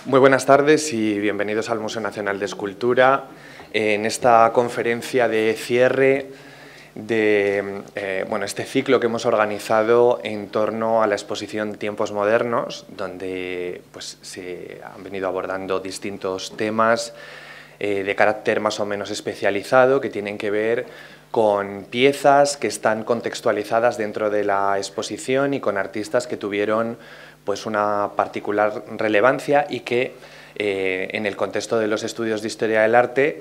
Muy buenas tardes y bienvenidos al Museo Nacional de Escultura en esta conferencia de cierre de este ciclo que hemos organizado en torno a la exposición Tiempos Modernos, donde se han venido abordando distintos temas de carácter más o menos especializado que tienen que ver con piezas que están contextualizadas dentro de la exposición y con artistas que tuvieron una particular relevancia y que en el contexto de los estudios de historia del arte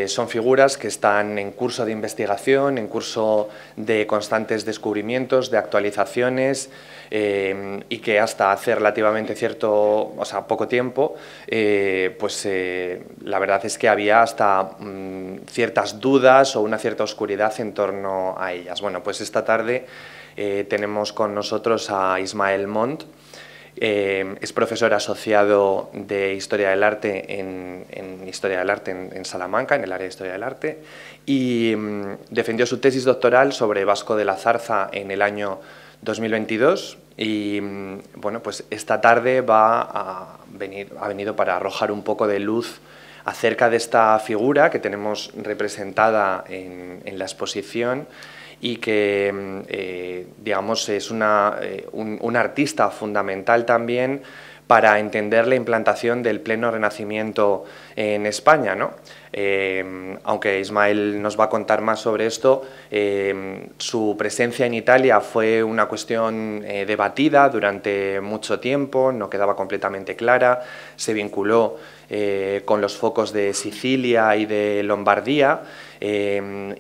son figuras que están en curso de investigación, en curso de constantes descubrimientos, de actualizaciones y que hasta hace relativamente poco tiempo la verdad es que había hasta ciertas dudas o una cierta oscuridad en torno a ellas. Bueno, pues esta tarde tenemos con nosotros a Ismael Montt. Es profesor asociado de Historia del Arte en Salamanca, en el área de Historia del Arte, y defendió su tesis doctoral sobre Vasco de la Zarza en el año 2022 y esta tarde ha venido para arrojar un poco de luz acerca de esta figura que tenemos representada en la exposición y que, es un artista fundamental también para entender la implantación del pleno Renacimiento en España, ¿no? Aunque Ismael nos va a contar más sobre esto, su presencia en Italia fue una cuestión debatida durante mucho tiempo, no quedaba completamente clara, se vinculó con los focos de Sicilia y de Lombardía, Ismael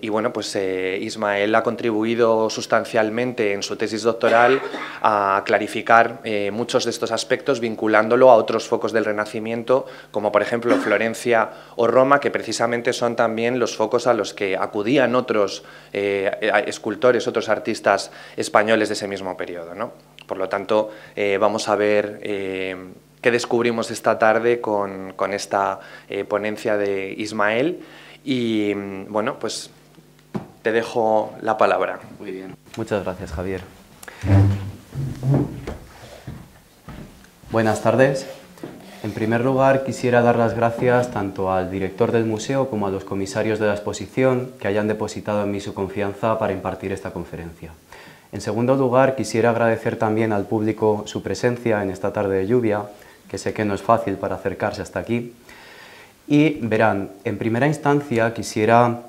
ha contribuido sustancialmente en su tesis doctoral a clarificar muchos de estos aspectos vinculándolo a otros focos del Renacimiento, como por ejemplo Florencia o Roma, que precisamente son también los focos a los que acudían otros escultores, otros artistas españoles de ese mismo periodo, ¿no? Por lo tanto, vamos a ver qué descubrimos esta tarde con esta ponencia de Ismael. Y te dejo la palabra. Muy bien. Muchas gracias, Javier. Buenas tardes. En primer lugar, quisiera dar las gracias tanto al director del museo como a los comisarios de la exposición que hayan depositado en mí su confianza para impartir esta conferencia. En segundo lugar, quisiera agradecer también al público su presencia en esta tarde de lluvia, que sé que no es fácil para acercarse hasta aquí. Y verán, en primera instancia quisiera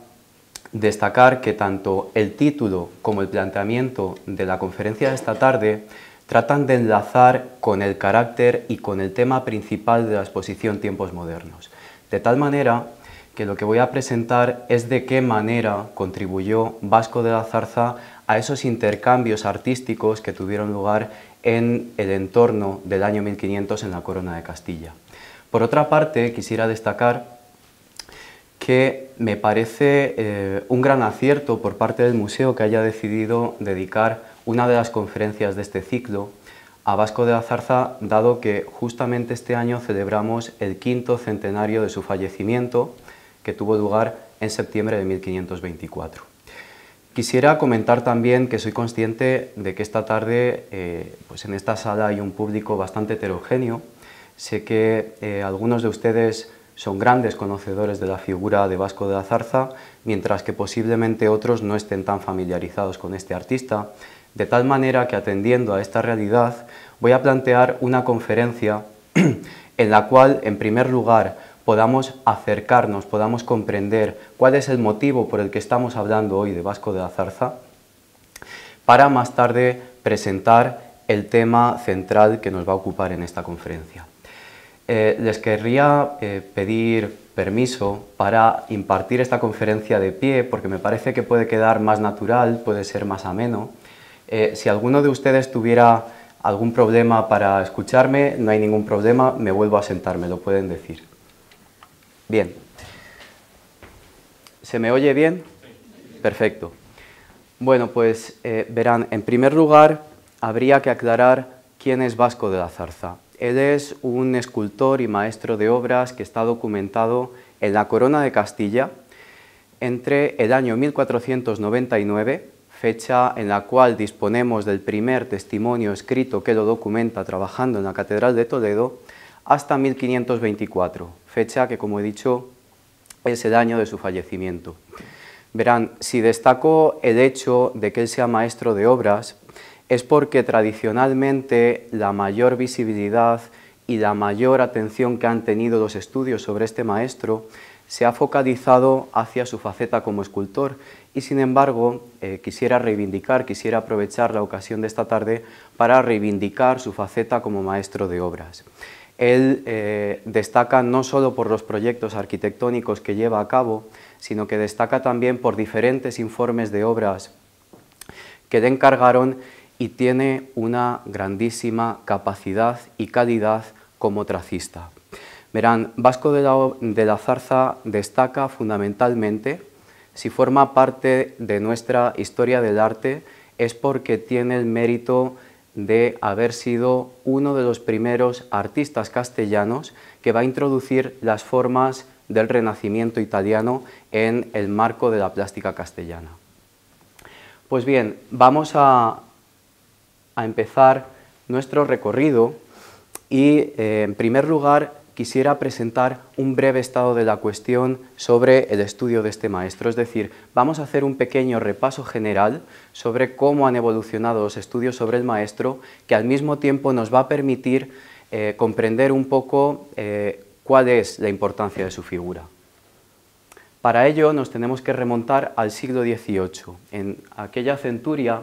destacar que tanto el título como el planteamiento de la conferencia de esta tarde tratan de enlazar con el carácter y con el tema principal de la exposición Tiempos Modernos. De tal manera que lo que voy a presentar es de qué manera contribuyó Vasco de la Zarza a esos intercambios artísticos que tuvieron lugar en el entorno del año 1500 en la Corona de Castilla. Por otra parte, quisiera destacar que me parece un gran acierto por parte del museo que haya decidido dedicar una de las conferencias de este ciclo a Vasco de la Zarza, dado que justamente este año celebramos el 5º centenario de su fallecimiento, que tuvo lugar en septiembre de 1524. Quisiera comentar también que soy consciente de que esta tarde en esta sala hay un público bastante heterogéneo. Sé que algunos de ustedes son grandes conocedores de la figura de Vasco de la Zarza, mientras que posiblemente otros no estén tan familiarizados con este artista, de tal manera que atendiendo a esta realidad voy a plantear una conferencia en la cual, en primer lugar, podamos acercarnos, podamos comprender cuál es el motivo por el que estamos hablando hoy de Vasco de la Zarza, para más tarde presentar el tema central que nos va a ocupar en esta conferencia. Les querría pedir permiso para impartir esta conferencia de pie, porque me parece que puede quedar más natural, puede ser más ameno. Si alguno de ustedes tuviera algún problema para escucharme, no hay ningún problema, me vuelvo a sentar, me lo pueden decir. Bien. ¿Se me oye bien? Perfecto. Bueno, pues verán, en primer lugar, habría que aclarar quién es Vasco de la Zarza. Él es un escultor y maestro de obras que está documentado en la Corona de Castilla entre el año 1499, fecha en la cual disponemos del primer testimonio escrito que lo documenta trabajando en la Catedral de Toledo, hasta 1524, fecha que, como he dicho, es el año de su fallecimiento. Verán, si destaco el hecho de que él sea maestro de obras, es porque tradicionalmente la mayor visibilidad y la mayor atención que han tenido los estudios sobre este maestro se ha focalizado hacia su faceta como escultor y, sin embargo, quisiera aprovechar la ocasión de esta tarde para reivindicar su faceta como maestro de obras. Él destaca no solo por los proyectos arquitectónicos que lleva a cabo, sino que destaca también por diferentes informes de obras que le encargaron, y tiene una grandísima capacidad y calidad como tracista. Verán, Vasco de la Zarza destaca fundamentalmente, si forma parte de nuestra historia del arte, es porque tiene el mérito de haber sido uno de los primeros artistas castellanos que va a introducir las formas del Renacimiento italiano en el marco de la plástica castellana. Pues bien, vamos a empezar nuestro recorrido y, en primer lugar, quisiera presentar un breve estado de la cuestión sobre el estudio de este maestro. Es decir, vamos a hacer un pequeño repaso general sobre cómo han evolucionado los estudios sobre el maestro, que al mismo tiempo nos va a permitir comprender un poco cuál es la importancia de su figura. Para ello nos tenemos que remontar al siglo XVIII. En aquella centuria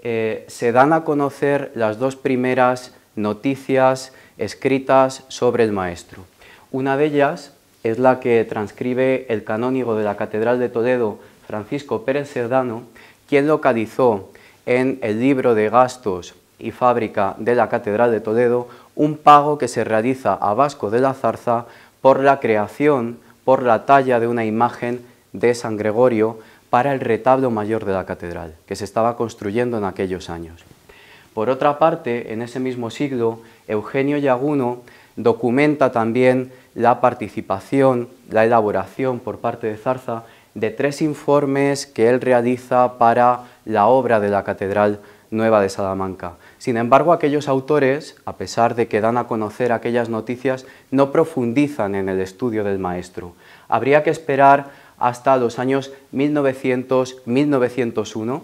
se dan a conocer las dos primeras noticias escritas sobre el maestro. Una de ellas es la que transcribe el canónigo de la Catedral de Toledo, Francisco Pérez Cerdano, quien localizó en el libro de gastos y fábrica de la Catedral de Toledo un pago que se realiza a Vasco de la Zarza por la creación, por la talla de una imagen de San Gregorio para el retablo mayor de la catedral, que se estaba construyendo en aquellos años. Por otra parte, en ese mismo siglo, Eugenio Llaguno documenta también la participación, la elaboración por parte de Zarza de 3 informes que él realiza para la obra de la Catedral Nueva de Salamanca. Sin embargo, aquellos autores, a pesar de que dan a conocer aquellas noticias, no profundizan en el estudio del maestro. Habría que esperar hasta los años 1900-1901,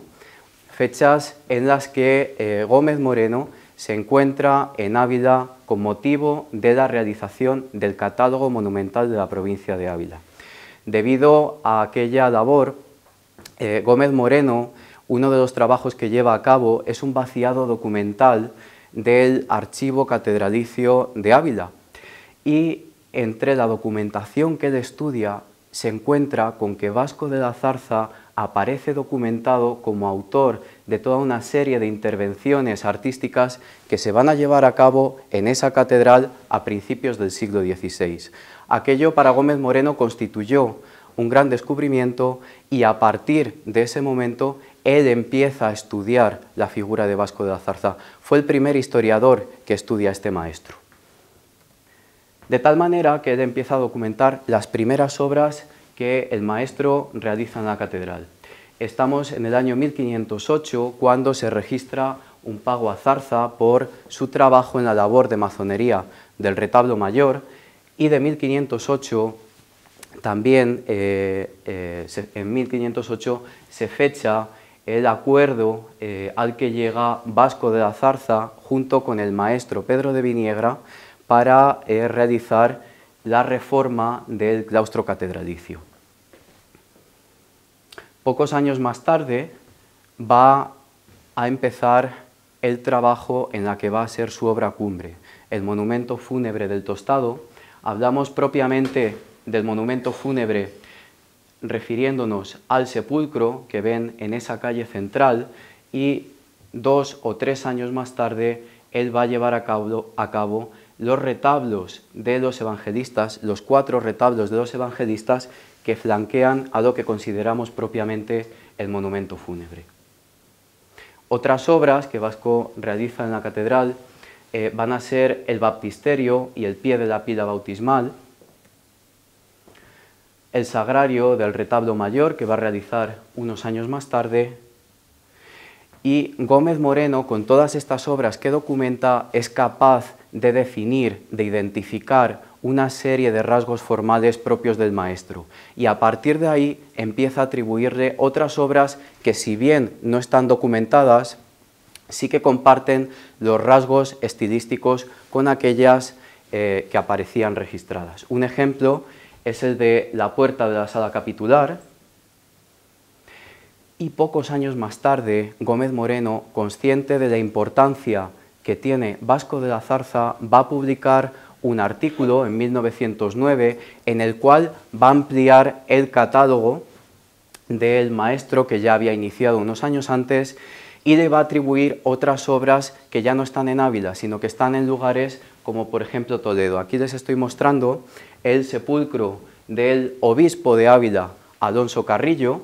fechas en las que Gómez Moreno se encuentra en Ávila con motivo de la realización del catálogo monumental de la provincia de Ávila. Debido a aquella labor, Gómez Moreno, uno de los trabajos que lleva a cabo es un vaciado documental del archivo catedralicio de Ávila, y entre la documentación que él estudia se encuentra con que Vasco de la Zarza aparece documentado como autor de toda una serie de intervenciones artísticas que se van a llevar a cabo en esa catedral a principios del siglo XVI. Aquello para Gómez Moreno constituyó un gran descubrimiento, y a partir de ese momento él empieza a estudiar la figura de Vasco de la Zarza. Fue el primer historiador que estudia a este maestro. De tal manera que él empieza a documentar las primeras obras que el maestro realiza en la catedral. Estamos en el año 1508, cuando se registra un pago a Zarza por su trabajo en la labor de masonería del retablo mayor, y de 1508 también en 1508 se fecha el acuerdo al que llega Vasco de la Zarza junto con el maestro Pedro de Viniegra para realizar la reforma del claustro catedralicio. Pocos años más tarde va a empezar el trabajo en la que va a ser su obra cumbre, el monumento fúnebre del Tostado. Hablamos propiamente del monumento fúnebre refiriéndonos al sepulcro que ven en esa calle central, y 2 o 3 años más tarde él va a llevar a cabo los retablos de los evangelistas, los 4 retablos de los evangelistas que flanquean a lo que consideramos propiamente el monumento fúnebre. Otras obras que Vasco realiza en la catedral van a ser el baptisterio y el pie de la pila bautismal, el sagrario del retablo mayor, que va a realizar unos años más tarde, y Gómez Moreno, con todas estas obras que documenta, es capaz de definir, de identificar una serie de rasgos formales propios del maestro, y a partir de ahí empieza a atribuirle otras obras que, si bien no están documentadas, sí que comparten los rasgos estilísticos con aquellas que aparecían registradas. Un ejemplo es el de la puerta de la sala capitular, y pocos años más tarde Gómez Moreno, consciente de la importancia que tiene Vasco de la Zarza, va a publicar un artículo en 1909 en el cual va a ampliar el catálogo del maestro que ya había iniciado unos años antes, y le va a atribuir otras obras que ya no están en Ávila, sino que están en lugares como por ejemplo Toledo. Aquí les estoy mostrando el sepulcro del obispo de Ávila, Alonso Carrillo,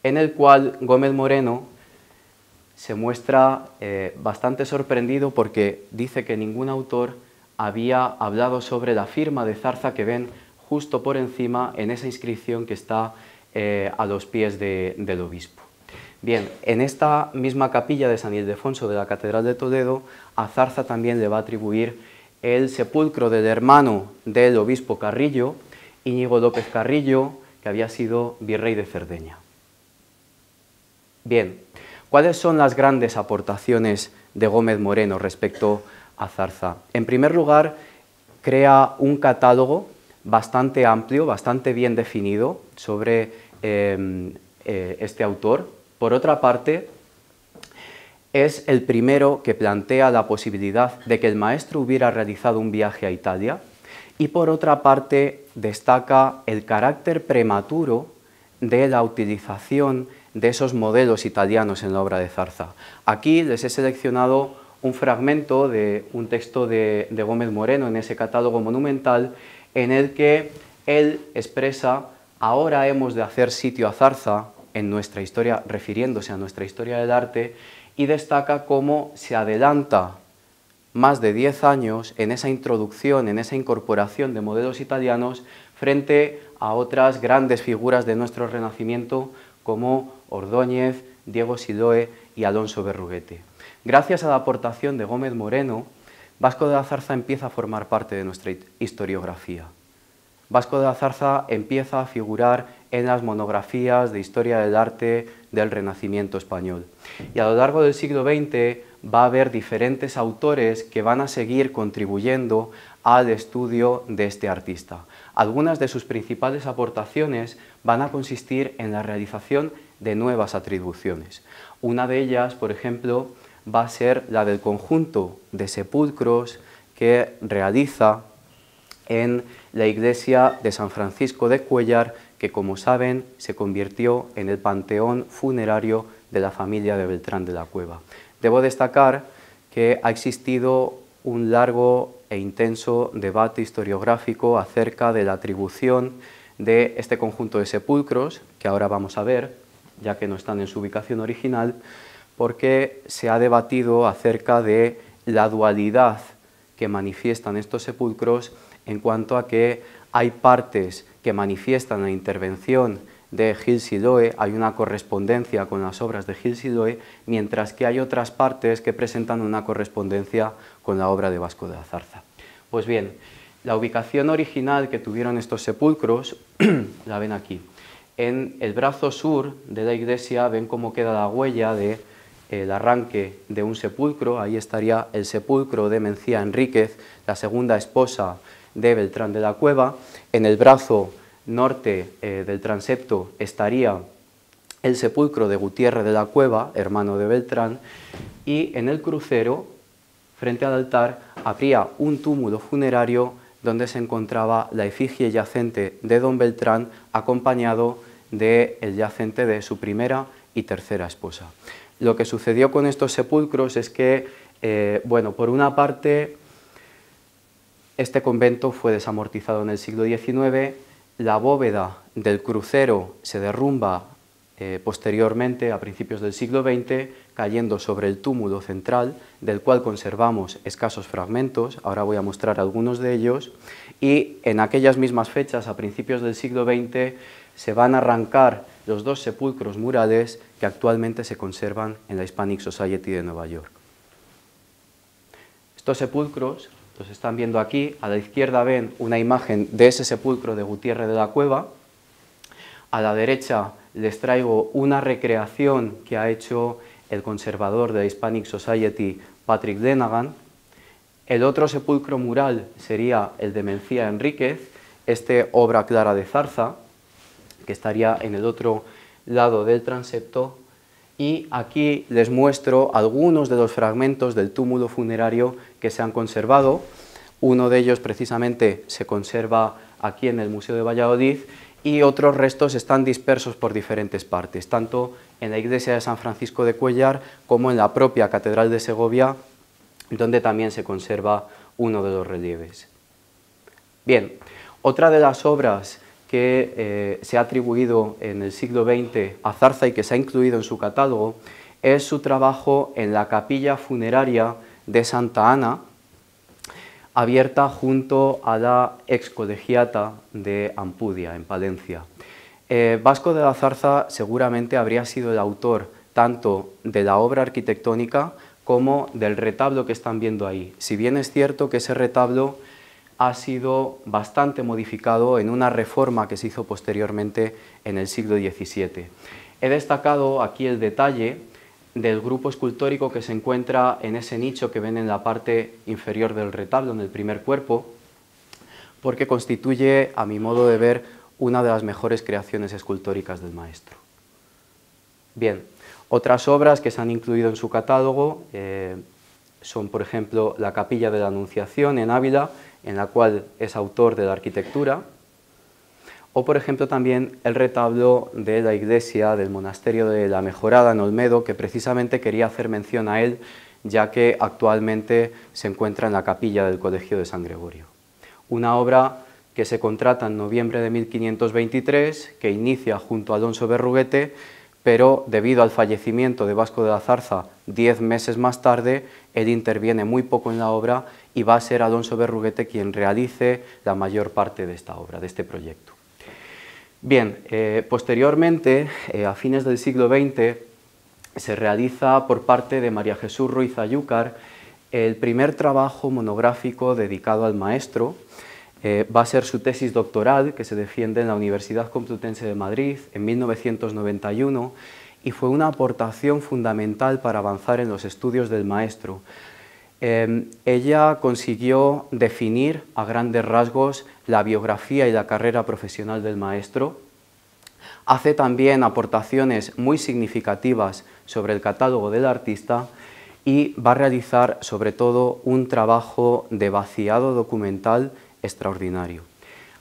en el cual Gómez Moreno se muestra bastante sorprendido porque dice que ningún autor había hablado sobre la firma de Zarza que ven justo por encima en esa inscripción que está a los pies del obispo. Bien, en esta misma capilla de San Ildefonso de la Catedral de Toledo, a Zarza también le va a atribuir el sepulcro del hermano del obispo Carrillo, Íñigo López Carrillo, que había sido virrey de Cerdeña. Bien, ¿cuáles son las grandes aportaciones de Gómez Moreno respecto a Zarza? En primer lugar, crea un catálogo bastante amplio, bastante bien definido sobre este autor. Por otra parte, es el primero que plantea la posibilidad de que el maestro hubiera realizado un viaje a Italia, y por otra parte destaca el carácter prematuro de la utilización de esos modelos italianos en la obra de Zarza. Aquí les he seleccionado un fragmento de un texto de Gómez Moreno en ese catálogo monumental, en el que él expresa: ahora hemos de hacer sitio a Zarza en nuestra historia, refiriéndose a nuestra historia del arte, y destaca cómo se adelanta más de 10 años en esa introducción, en esa incorporación de modelos italianos frente a otras grandes figuras de nuestro Renacimiento como Ordóñez, Diego Siloé y Alonso Berruguete. Gracias a la aportación de Gómez Moreno, Vasco de la Zarza empieza a formar parte de nuestra historiografía. Vasco de la Zarza empieza a figurar en las monografías de historia del arte del Renacimiento español. Y a lo largo del siglo XX va a haber diferentes autores que van a seguir contribuyendo al estudio de este artista. Algunas de sus principales aportaciones van a consistir en la realización de nuevas atribuciones. Una de ellas, por ejemplo, va a ser la del conjunto de sepulcros que realiza en la iglesia de San Francisco de Cuéllar, que, como saben, se convirtió en el panteón funerario de la familia de Beltrán de la Cueva. Debo destacar que ha existido un largo e intenso debate historiográfico acerca de la atribución de este conjunto de sepulcros, que ahora vamos a ver, ya que no están en su ubicación original, porque se ha debatido acerca de la dualidad que manifiestan estos sepulcros, en cuanto a que hay partes que manifiestan la intervención de Gil Siloé, hay una correspondencia con las obras de Gil Siloé, mientras que hay otras partes que presentan una correspondencia con la obra de Vasco de la Zarza. Pues bien, la ubicación original que tuvieron estos sepulcros la ven aquí. En el brazo sur de la iglesia ven cómo queda la huella del arranque de un sepulcro. Ahí estaría el sepulcro de Mencía Enríquez, la segunda esposa de Beltrán de la Cueva. En el brazo norte del transepto estaría el sepulcro de Gutiérrez de la Cueva, hermano de Beltrán, y en el crucero, frente al altar, habría un túmulo funerario donde se encontraba la efigie yacente de don Beltrán, acompañado del yacente de su primera y tercera esposa. Lo que sucedió con estos sepulcros es que, bueno, por una parte, este convento fue desamortizado en el siglo XIX, la bóveda del crucero se derrumba posteriormente, a principios del siglo XX, cayendo sobre el túmulo central, del cual conservamos escasos fragmentos. Ahora voy a mostrar algunos de ellos, y en aquellas mismas fechas, a principios del siglo XX, se van a arrancar los dos sepulcros murales que actualmente se conservan en la Hispanic Society de Nueva York. Estos sepulcros los están viendo aquí. A la izquierda ven una imagen de ese sepulcro de Gutiérrez de la Cueva. A la derecha les traigo una recreación que ha hecho el conservador de la Hispanic Society, Patrick Denagan. El otro sepulcro mural sería el de Mencía Enríquez, obra clara de Zarza, que estaría en el otro lado del transepto. Y aquí les muestro algunos de los fragmentos del túmulo funerario que se han conservado. Uno de ellos precisamente se conserva aquí en el Museo de Valladolid y otros restos están dispersos por diferentes partes, tanto en la iglesia de San Francisco de Cuéllar como en la propia Catedral de Segovia, donde también se conserva uno de los relieves. Bien, otra de las obras que se ha atribuido en el siglo XX a Zarza y que se ha incluido en su catálogo es su trabajo en la capilla funeraria de Santa Ana, abierta junto a la excolegiata de Ampudia, en Palencia. Vasco de la Zarza seguramente habría sido el autor tanto de la obra arquitectónica como del retablo que están viendo ahí. Si bien es cierto que ese retablo ha sido bastante modificado en una reforma que se hizo posteriormente en el siglo XVII. He destacado aquí el detalle del grupo escultórico que se encuentra en ese nicho que ven en la parte inferior del retablo, en el primer cuerpo, porque constituye, a mi modo de ver, una de las mejores creaciones escultóricas del maestro. Bien, otras obras que se han incluido en su catálogo son, por ejemplo, la Capilla de la Anunciación en Ávila, en la cual es autor de la arquitectura, o por ejemplo también el retablo de la iglesia del monasterio de la Mejorada en Olmedo, que precisamente quería hacer mención a él, ya que actualmente se encuentra en la capilla del Colegio de San Gregorio. Una obra que se contrata en noviembre de 1523, que inicia junto a Alonso Berruguete, pero debido al fallecimiento de Vasco de la Zarza 10 meses más tarde, él interviene muy poco en la obra y va a ser Alonso Berruguete quien realice la mayor parte de esta obra, de este proyecto. Bien, posteriormente, a fines del siglo XX, se realiza por parte de María Jesús Ruiz Ayúcar el primer trabajo monográfico dedicado al maestro. Va a ser su tesis doctoral, que se defiende en la Universidad Complutense de Madrid en 1991, y fue una aportación fundamental para avanzar en los estudios del maestro. Ella consiguió definir a grandes rasgos la biografía y la carrera profesional del maestro. Hace también aportaciones muy significativas sobre el catálogo del artista y va a realizar sobre todo un trabajo de vaciado documental extraordinario.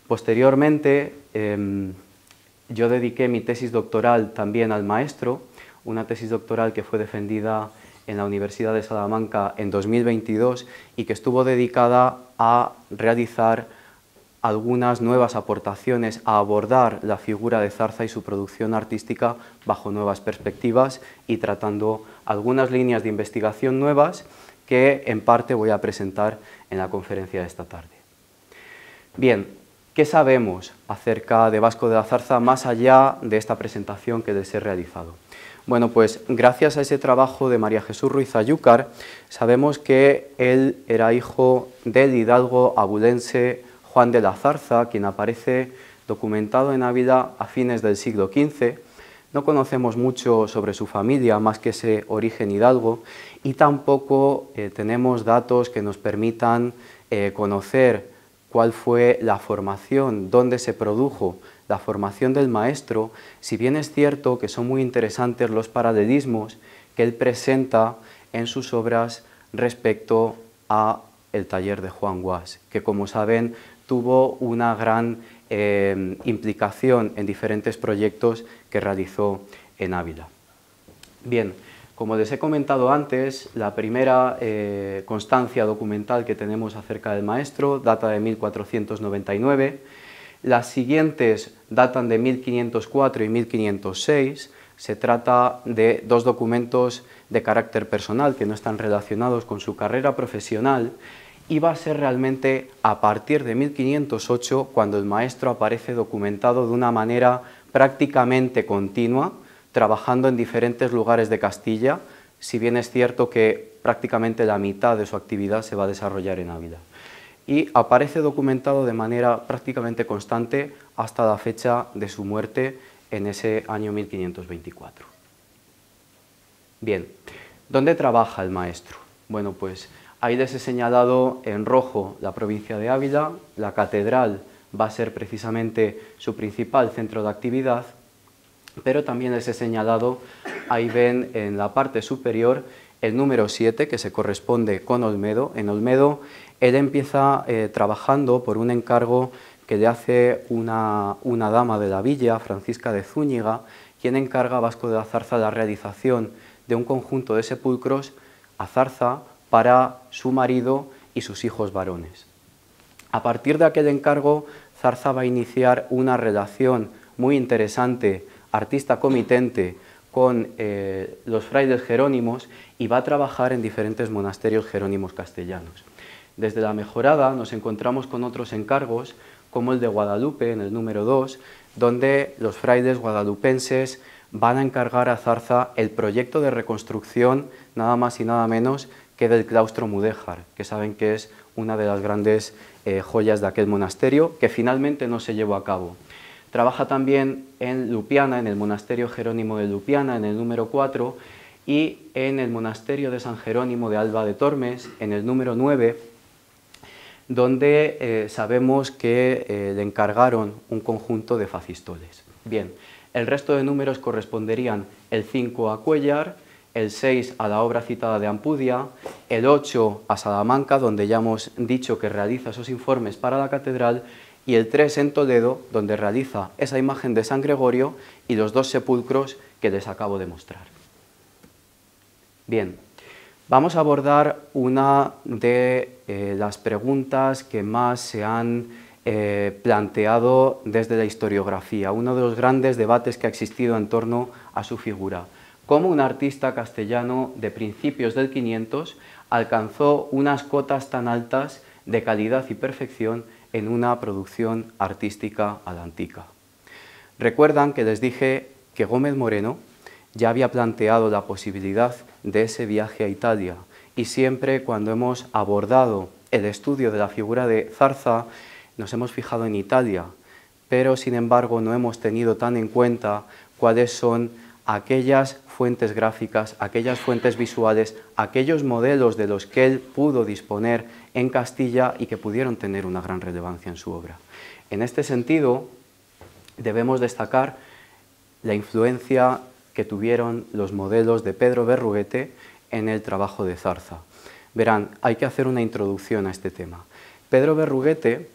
Posteriormente, yo dediqué mi tesis doctoral también al maestro, una tesis doctoral que fue defendida en la Universidad de Salamanca en 2022 y que estuvo dedicada a realizar algunas nuevas aportaciones, a abordar la figura de Zarza y su producción artística bajo nuevas perspectivas y tratando algunas líneas de investigación nuevas que en parte voy a presentar en la conferencia de esta tarde. Bien, ¿qué sabemos acerca de Vasco de la Zarza más allá de esta presentación que les he realizado? Bueno, pues gracias a ese trabajo de María Jesús Ruiz Ayúcar, sabemos que él era hijo del hidalgo abulense Juan de la Zarza, quien aparece documentado en Ávila a fines del siglo XV. No conocemos mucho sobre su familia, más que ese origen hidalgo, y tampoco tenemos datos que nos permitan conocer cuál fue la formación, dónde se produjo la formación del maestro, si bien es cierto que son muy interesantes los paralelismos que él presenta en sus obras respecto a el taller de Juan Guas, que como saben tuvo una gran implicación en diferentes proyectos que realizó en Ávila. Bien, como les he comentado antes, la primera constancia documental que tenemos acerca del maestro data de 1499, las siguientes datan de 1504 y 1506, se trata de dos documentos de carácter personal que no están relacionados con su carrera profesional, y va a ser realmente a partir de 1508 cuando el maestro aparece documentado de una manera prácticamente continua, trabajando en diferentes lugares de Castilla, si bien es cierto que prácticamente la mitad de su actividad se va a desarrollar en Ávila. Y aparece documentado de manera prácticamente constante hasta la fecha de su muerte en ese año 1524. Bien, ¿dónde trabaja el maestro? Bueno, pues ahí les he señalado en rojo la provincia de Ávila, la catedral va a ser precisamente su principal centro de actividad, pero también les he señalado, ahí ven en la parte superior, el número 7, que se corresponde con Olmedo. En Olmedo él empieza trabajando por un encargo que le hace una dama de la villa, Francisca de Zúñiga, quien encarga a Vasco de la Zarza la realización de un conjunto de sepulcros a Zarza para su marido y sus hijos varones. A partir de aquel encargo, Zarza va a iniciar una relación muy interesante, artista-comitente, con los frailes jerónimos y va a trabajar en diferentes monasterios jerónimos castellanos. Desde la Mejorada nos encontramos con otros encargos, como el de Guadalupe, en el número 2, donde los frailes guadalupenses van a encargar a Zarza el proyecto de reconstrucción, nada más y nada menos que del claustro mudéjar, que saben que es una de las grandes joyas de aquel monasterio, que finalmente no se llevó a cabo. Trabaja también en Lupiana, en el monasterio jerónimo de Lupiana, en el número 4, y en el monasterio de San Jerónimo de Alba de Tormes, en el número 9, donde sabemos que le encargaron un conjunto de facistoles. Bien, el resto de números corresponderían el 5 a Cuéllar, el 6 a la obra citada de Ampudia, el 8 a Salamanca, donde ya hemos dicho que realiza esos informes para la catedral, y el 3 en Toledo, donde realiza esa imagen de San Gregorio y los 2 sepulcros que les acabo de mostrar. Bien, vamos a abordar una de las preguntas que más se han planteado desde la historiografía, uno de los grandes debates que ha existido en torno a su figura. ¿Cómo un artista castellano de principios del 500 alcanzó unas cotas tan altas de calidad y perfección en una producción artística a la antigua? Recuerdan que les dije que Gómez Moreno ya había planteado la posibilidad de ese viaje a Italia, y siempre cuando hemos abordado el estudio de la figura de Zarza nos hemos fijado en Italia, pero sin embargo no hemos tenido tan en cuenta cuáles son aquellas fuentes gráficas, aquellas fuentes visuales, aquellos modelos de los que él pudo disponer en Castilla y que pudieron tener una gran relevancia en su obra. En este sentido, debemos destacar la influencia que tuvieron los modelos de Pedro Berruguete en el trabajo de Zarza. Verán, hay que hacer una introducción a este tema. Pedro Berruguete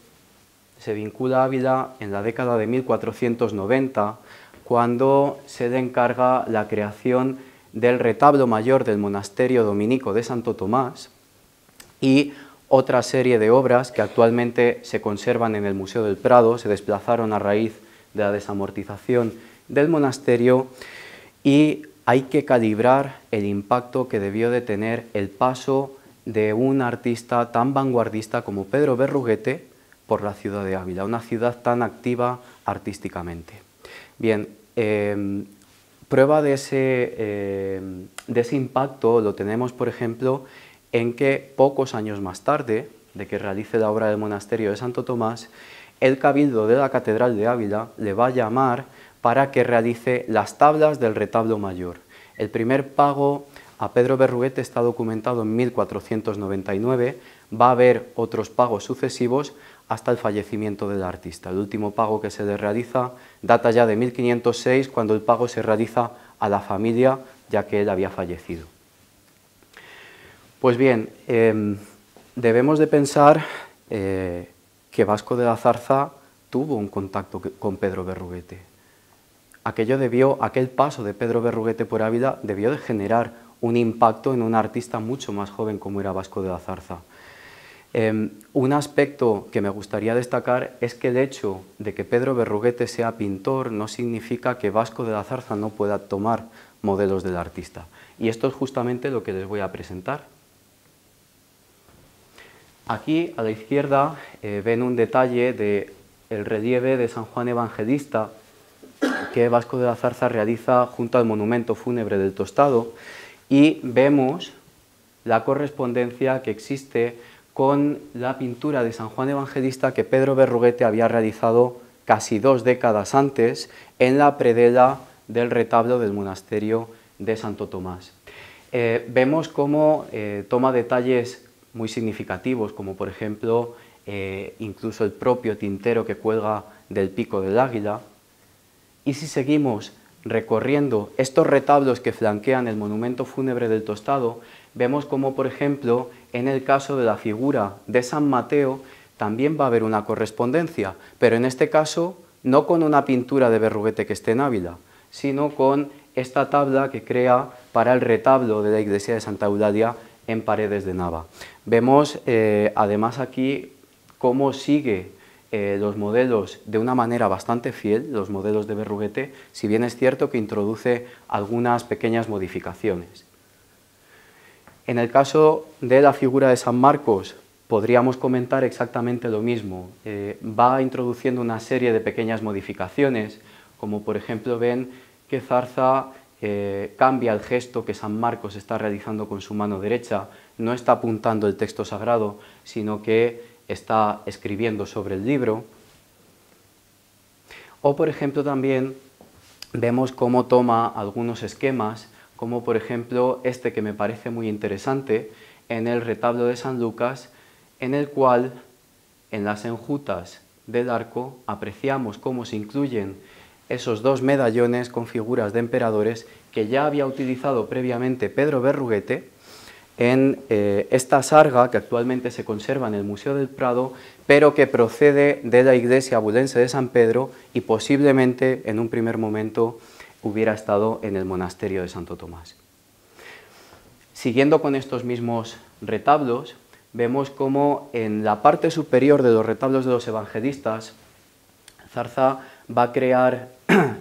se vincula a Ávila en la década de 1490, cuando se le encarga la creación del retablo mayor del monasterio dominico de Santo Tomás y otra serie de obras que actualmente se conservan en el Museo del Prado, se desplazaron a raíz de la desamortización del monasterio, y hay que calibrar el impacto que debió de tener el paso de un artista tan vanguardista como Pedro Berruguete por la ciudad de Ávila, una ciudad tan activa artísticamente. Bien, prueba de ese impacto lo tenemos, por ejemplo, en que pocos años más tarde de que realice la obra del monasterio de Santo Tomás, el cabildo de la catedral de Ávila le va a llamar para que realice las tablas del retablo mayor. El primer pago a Pedro Berruguete está documentado en 1499, va a haber otros pagos sucesivos hasta el fallecimiento del artista. El último pago que se le realiza data ya de 1506, cuando el pago se realiza a la familia, ya que él había fallecido. Pues bien, debemos de pensar que Vasco de la Zarza tuvo un contacto con Pedro Berruguete. Aquel paso de Pedro Berruguete por Ávila debió de generar un impacto en un artista mucho más joven como era Vasco de la Zarza. Un aspecto que me gustaría destacar es que el hecho de que Pedro Berruguete sea pintor no significa que Vasco de la Zarza no pueda tomar modelos del artista. Y esto es justamente lo que les voy a presentar. Aquí a la izquierda ven un detalle del relieve de San Juan Evangelista que Vasco de la Zarza realiza junto al monumento fúnebre del Tostado, y vemos la correspondencia que existe con la pintura de San Juan Evangelista que Pedro Berruguete había realizado casi 2 décadas antes en la predela del retablo del monasterio de Santo Tomás. Vemos cómo toma detalles muy significativos, como por ejemplo incluso el propio tintero que cuelga del pico del águila. Y si seguimos recorriendo estos retablos que flanquean el monumento fúnebre del Tostado, vemos como, por ejemplo, en el caso de la figura de San Mateo, también va a haber una correspondencia, pero en este caso no con una pintura de Berruguete que esté en Ávila, sino con esta tabla que crea para el retablo de la iglesia de Santa Eulalia en Paredes de Nava. Vemos además aquí cómo sigue los modelos de una manera bastante fiel, los modelos de Berruguete, si bien es cierto que introduce algunas pequeñas modificaciones. En el caso de la figura de San Marcos, podríamos comentar exactamente lo mismo. Va introduciendo una serie de pequeñas modificaciones, como por ejemplo ven que Zarza cambia el gesto que San Marcos está realizando con su mano derecha, no está apuntando el texto sagrado, sino que está escribiendo sobre el libro. O por ejemplo también vemos cómo toma algunos esquemas, como por ejemplo este que me parece muy interesante, en el retablo de San Lucas, en el cual en las enjutas del arco apreciamos cómo se incluyen esos 2 medallones con figuras de emperadores que ya había utilizado previamente Pedro Berruguete en esta sarga que actualmente se conserva en el Museo del Prado, pero que procede de la iglesia abulense de San Pedro y posiblemente en un primer momento hubiera estado en el monasterio de Santo Tomás. Siguiendo con estos mismos retablos, vemos cómo en la parte superior de los retablos de los evangelistas, Zarza va a crear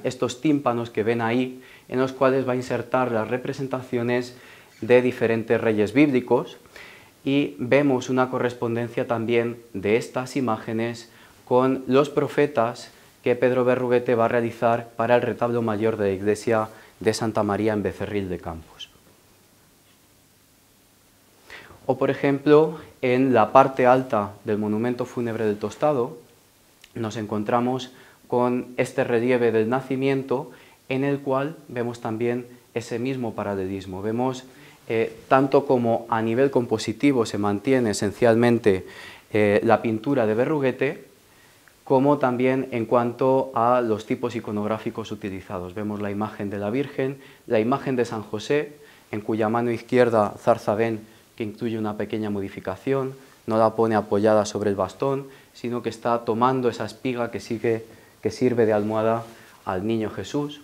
estos tímpanos que ven ahí, en los cuales va a insertar las representaciones de diferentes reyes bíblicos, y vemos una correspondencia también de estas imágenes con los profetas que Pedro Berruguete va a realizar para el retablo mayor de la iglesia de Santa María en Becerril de Campos. O por ejemplo, en la parte alta del monumento fúnebre del Tostado nos encontramos con este relieve del nacimiento, en el cual vemos también ese mismo paralelismo. Vemos tanto como a nivel compositivo se mantiene esencialmente la pintura de Berruguete, como también en cuanto a los tipos iconográficos utilizados. Vemos la imagen de la Virgen, la imagen de San José, en cuya mano izquierda Zarza ven que incluye una pequeña modificación, no la pone apoyada sobre el bastón, sino que está tomando esa espiga que sirve de almohada al niño Jesús.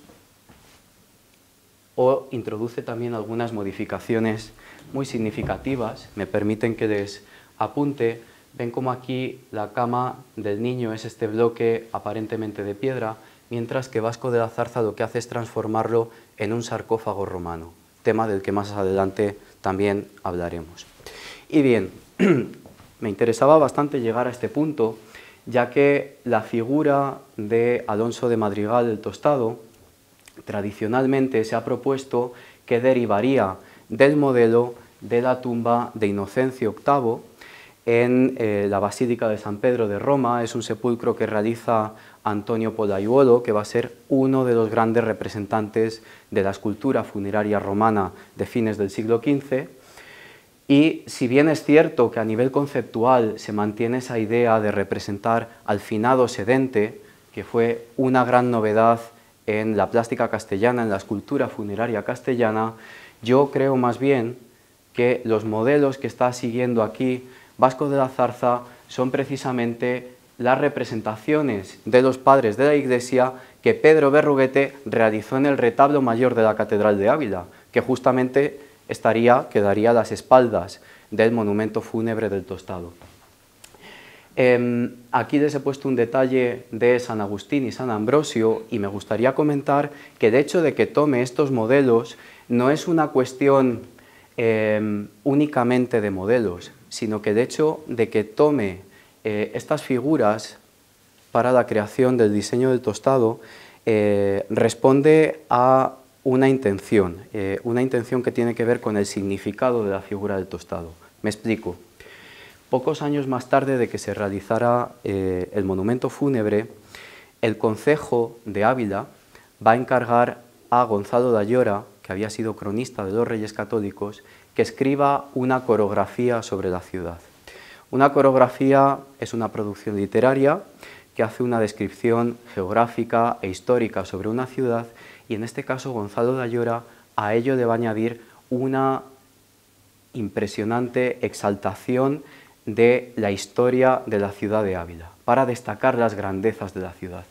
O introduce también algunas modificaciones muy significativas, me permiten que les apunte. Ven como aquí la cama del niño es este bloque aparentemente de piedra, mientras que Vasco de la Zarza lo que hace es transformarlo en un sarcófago romano, tema del que más adelante también hablaremos. Y bien, me interesaba bastante llegar a este punto, ya que la figura de Alonso de Madrigal el Tostado tradicionalmente se ha propuesto que derivaría del modelo de la tumba de Inocencio VIII en la Basílica de San Pedro de Roma. Es un sepulcro que realiza Antonio Polaiuolo, que va a ser uno de los grandes representantes de la escultura funeraria romana de fines del siglo XV. Y si bien es cierto que a nivel conceptual se mantiene esa idea de representar al finado sedente, que fue una gran novedad en la plástica castellana, en la escultura funeraria castellana, yo creo más bien que los modelos que está siguiendo aquí Vasco de la Zarza son precisamente las representaciones de los padres de la Iglesia que Pedro Berruguete realizó en el retablo mayor de la Catedral de Ávila, que justamente quedaría a las espaldas del monumento fúnebre del Tostado. Aquí les he puesto un detalle de San Agustín y San Ambrosio, y me gustaría comentar que el hecho de que tome estos modelos no es una cuestión únicamente de modelos, sino que el hecho de que tome estas figuras para la creación del diseño del Tostado responde a una intención que tiene que ver con el significado de la figura del tostado. Me explico. Pocos años más tarde de que se realizara el monumento fúnebre, el concejo de Ávila va a encargar a Gonzalo de Ayora, que había sido cronista de los Reyes Católicos, que escriba una coreografía sobre la ciudad. Una coreografía es una producción literaria que hace una descripción geográfica e histórica sobre una ciudad, y en este caso Gonzalo de Ayora a ello le va a añadir una impresionante exaltación de la historia de la ciudad de Ávila, para destacar las grandezas de la ciudad.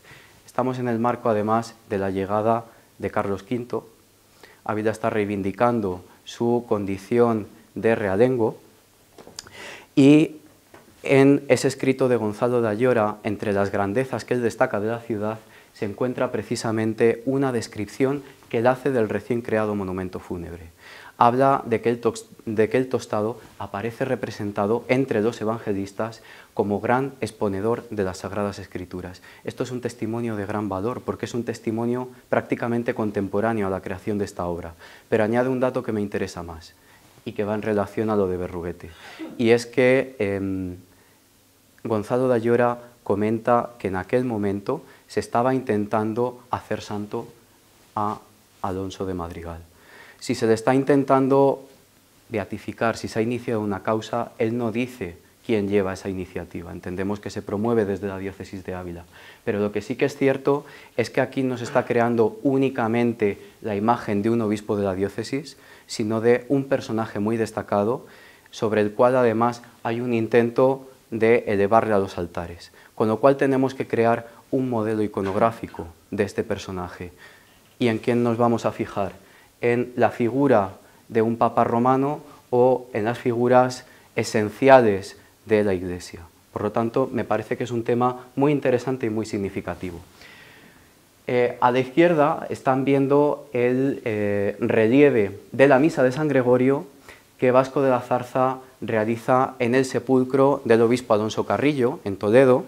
Estamos en el marco, además, de la llegada de Carlos V. Ávila está reivindicando su condición de realengo, y en ese escrito de Gonzalo de Ayora, entre las grandezas que él destaca de la ciudad, se encuentra precisamente una descripción que él hace del recién creado monumento fúnebre. Habla de que el tostado aparece representado entre los evangelistas como gran exponedor de las Sagradas Escrituras. Esto es un testimonio de gran valor, porque es un testimonio prácticamente contemporáneo a la creación de esta obra, pero añade un dato que me interesa más y que va en relación a lo de Berruguete, y es que Gonzalo de Ayora comenta que en aquel momento se estaba intentando hacer santo a Alonso de Madrigal. Si se le está intentando beatificar, si se ha iniciado una causa, él no dice quién lleva esa iniciativa. Entendemos que se promueve desde la diócesis de Ávila. Pero lo que sí que es cierto es que aquí no se está creando únicamente la imagen de un obispo de la diócesis, sino de un personaje muy destacado, sobre el cual además hay un intento de elevarle a los altares. Con lo cual tenemos que crear un modelo iconográfico de este personaje. ¿Y en quién nos vamos a fijar? ¿En la figura de un papa romano o en las figuras esenciales de la Iglesia? Por lo tanto, me parece que es un tema muy interesante y muy significativo. A la izquierda están viendo el relieve de la Misa de San Gregorio que Vasco de la Zarza realiza en el sepulcro del obispo Alonso Carrillo, en Toledo,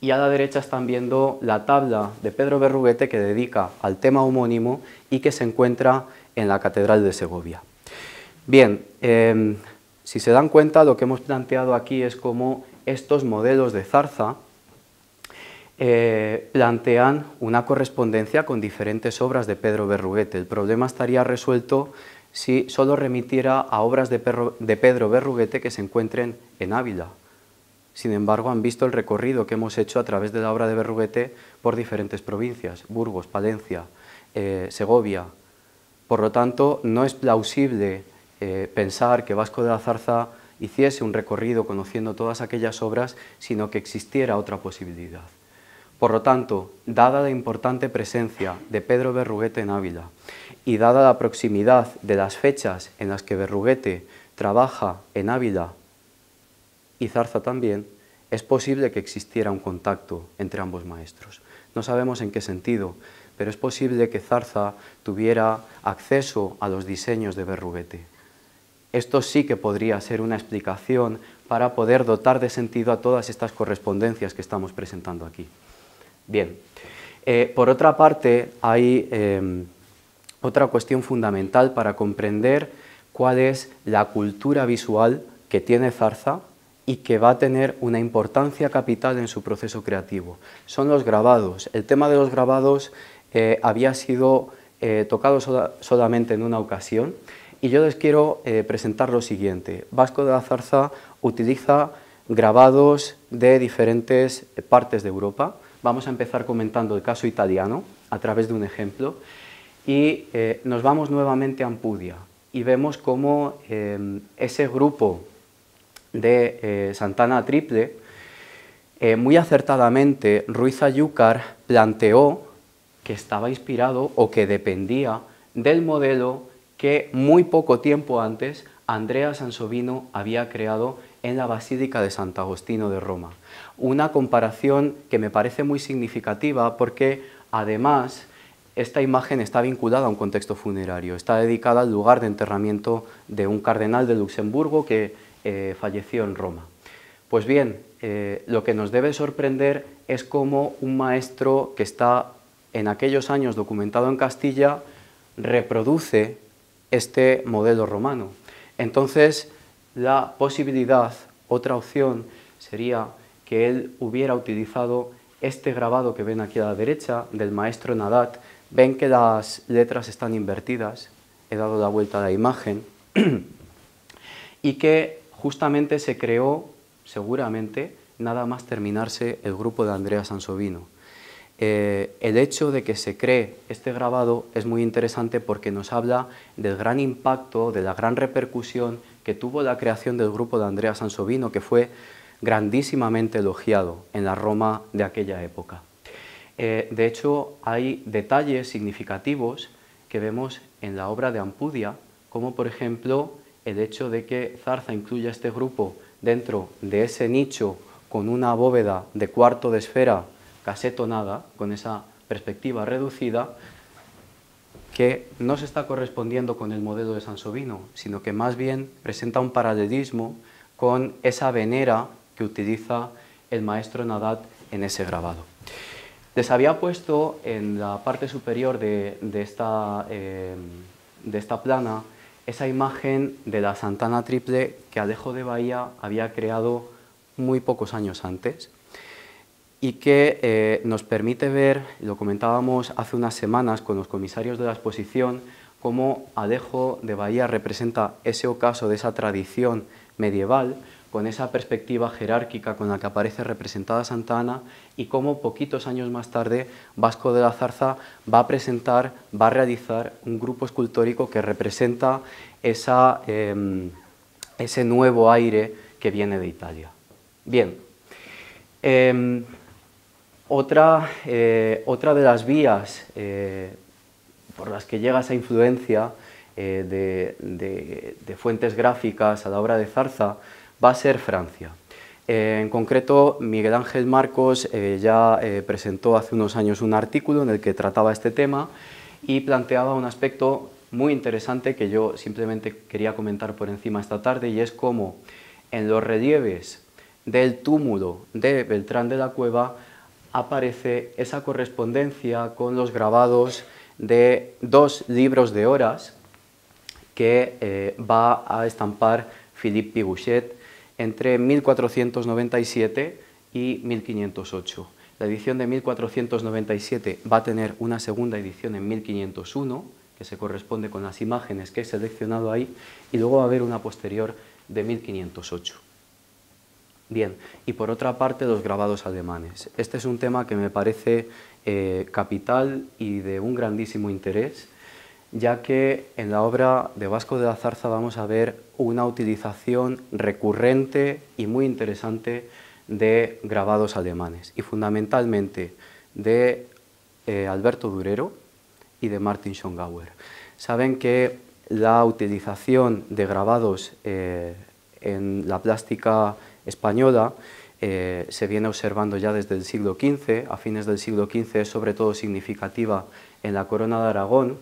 y a la derecha están viendo la tabla de Pedro Berruguete que dedica al tema homónimo y que se encuentra en la Catedral de Segovia. Bien, si se dan cuenta, lo que hemos planteado aquí es cómo estos modelos de Zarza plantean una correspondencia con diferentes obras de Pedro Berruguete. El problema estaría resuelto si solo remitiera a obras de Pedro Berruguete que se encuentren en Ávila. Sin embargo, han visto el recorrido que hemos hecho a través de la obra de Berruguete por diferentes provincias: Burgos, Palencia, Segovia. Por lo tanto, no es plausible pensar que Vasco de la Zarza hiciese un recorrido conociendo todas aquellas obras, sino que existiera otra posibilidad. Por lo tanto, dada la importante presencia de Pedro Berruguete en Ávila y dada la proximidad de las fechas en las que Berruguete trabaja en Ávila y Zarza también, es posible que existiera un contacto entre ambos maestros. No sabemos en qué sentido, pero es posible que Zarza tuviera acceso a los diseños de Berruguete. Esto sí que podría ser una explicación para poder dotar de sentido a todas estas correspondencias que estamos presentando aquí. Bien, por otra parte, hay otra cuestión fundamental para comprender cuál es la cultura visual que tiene Zarza y que va a tener una importancia capital en su proceso creativo. Son los grabados. El tema de los grabados había sido tocado solamente en una ocasión, y yo les quiero presentar lo siguiente. Vasco de la Zarza utiliza grabados de diferentes partes de Europa. Vamos a empezar comentando el caso italiano a través de un ejemplo, y nos vamos nuevamente a Ampudia y vemos cómo ese grupo de Santana Triple, muy acertadamente Ruiz Ayúcar planteó que estaba inspirado o que dependía del modelo que muy poco tiempo antes Andrea Sansovino había creado en la Basílica de Sant Agostino de Roma. Una comparación que me parece muy significativa porque además esta imagen está vinculada a un contexto funerario, está dedicada al lugar de enterramiento de un cardenal de Luxemburgo que falleció en Roma. Pues bien, lo que nos debe sorprender es cómo un maestro que está en aquellos años documentado en Castilla reproduce este modelo romano. Entonces, la posibilidad, otra opción, sería que él hubiera utilizado este grabado que ven aquí a la derecha del maestro Nadat. Ven que las letras están invertidas, he dado la vuelta a la imagen, y que justamente se creó, seguramente, nada más terminarse el grupo de Andrea Sansovino. El hecho de que se cree este grabado es muy interesante porque nos habla del gran impacto, de la gran repercusión que tuvo la creación del grupo de Andrea Sansovino, que fue grandísimamente elogiado en la Roma de aquella época. De hecho, hay detalles significativos que vemos en la obra de Ampudia, como por ejemplo el hecho de que Zarza incluya este grupo dentro de ese nicho con una bóveda de cuarto de esfera casetonada, con esa perspectiva reducida, que no se está correspondiendo con el modelo de Sansovino, sino que más bien presenta un paralelismo con esa venera que utiliza el maestro Nadat en ese grabado. Les había puesto en la parte superior de esta plana esa imagen de la Santana Triple que Alejo de Bahía había creado muy pocos años antes y que nos permite ver, lo comentábamos hace unas semanas con los comisarios de la exposición, cómo Alejo de Bahía representa ese ocaso de esa tradición medieval con esa perspectiva jerárquica con la que aparece representada Santa Ana, y cómo poquitos años más tarde Vasco de la Zarza va a realizar un grupo escultórico que representa ese nuevo aire que viene de Italia. Bien, otra de las vías por las que llega esa influencia de fuentes gráficas a la obra de Zarza va a ser Francia. En concreto, Miguel Ángel Marcos ya presentó hace unos años un artículo en el que trataba este tema y planteaba un aspecto muy interesante que yo simplemente quería comentar por encima esta tarde, y es cómo en los relieves del túmulo de Beltrán de la Cueva aparece esa correspondencia con los grabados de 2 libros de horas que va a estampar Philippe Pigouchet entre 1497 y 1508. La edición de 1497 va a tener una segunda edición en 1501, que se corresponde con las imágenes que he seleccionado ahí, y luego va a haber una posterior de 1508. Bien, y por otra parte los grabados alemanes. Este es un tema que me parece capital y de un grandísimo interés, ya que en la obra de Vasco de la Zarza vamos a ver una utilización recurrente y muy interesante de grabados alemanes, y fundamentalmente de Alberto Durero y de Martin Schongauer. Saben que la utilización de grabados en la plástica española se viene observando ya desde el siglo XV, a fines del siglo XV es sobre todo significativa en la Corona de Aragón,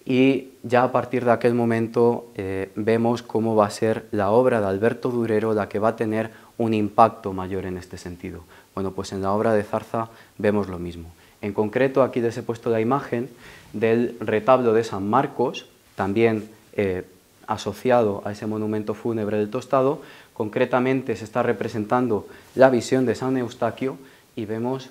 y ya a partir de aquel momento vemos cómo va a ser la obra de Alberto Durero la que va a tener un impacto mayor en este sentido. Bueno, pues en la obra de Zarza vemos lo mismo. En concreto, aquí les he puesto la imagen del retablo de San Marcos, también asociado a ese monumento fúnebre del Tostado. Concretamente se está representando la visión de San Eustaquio y vemos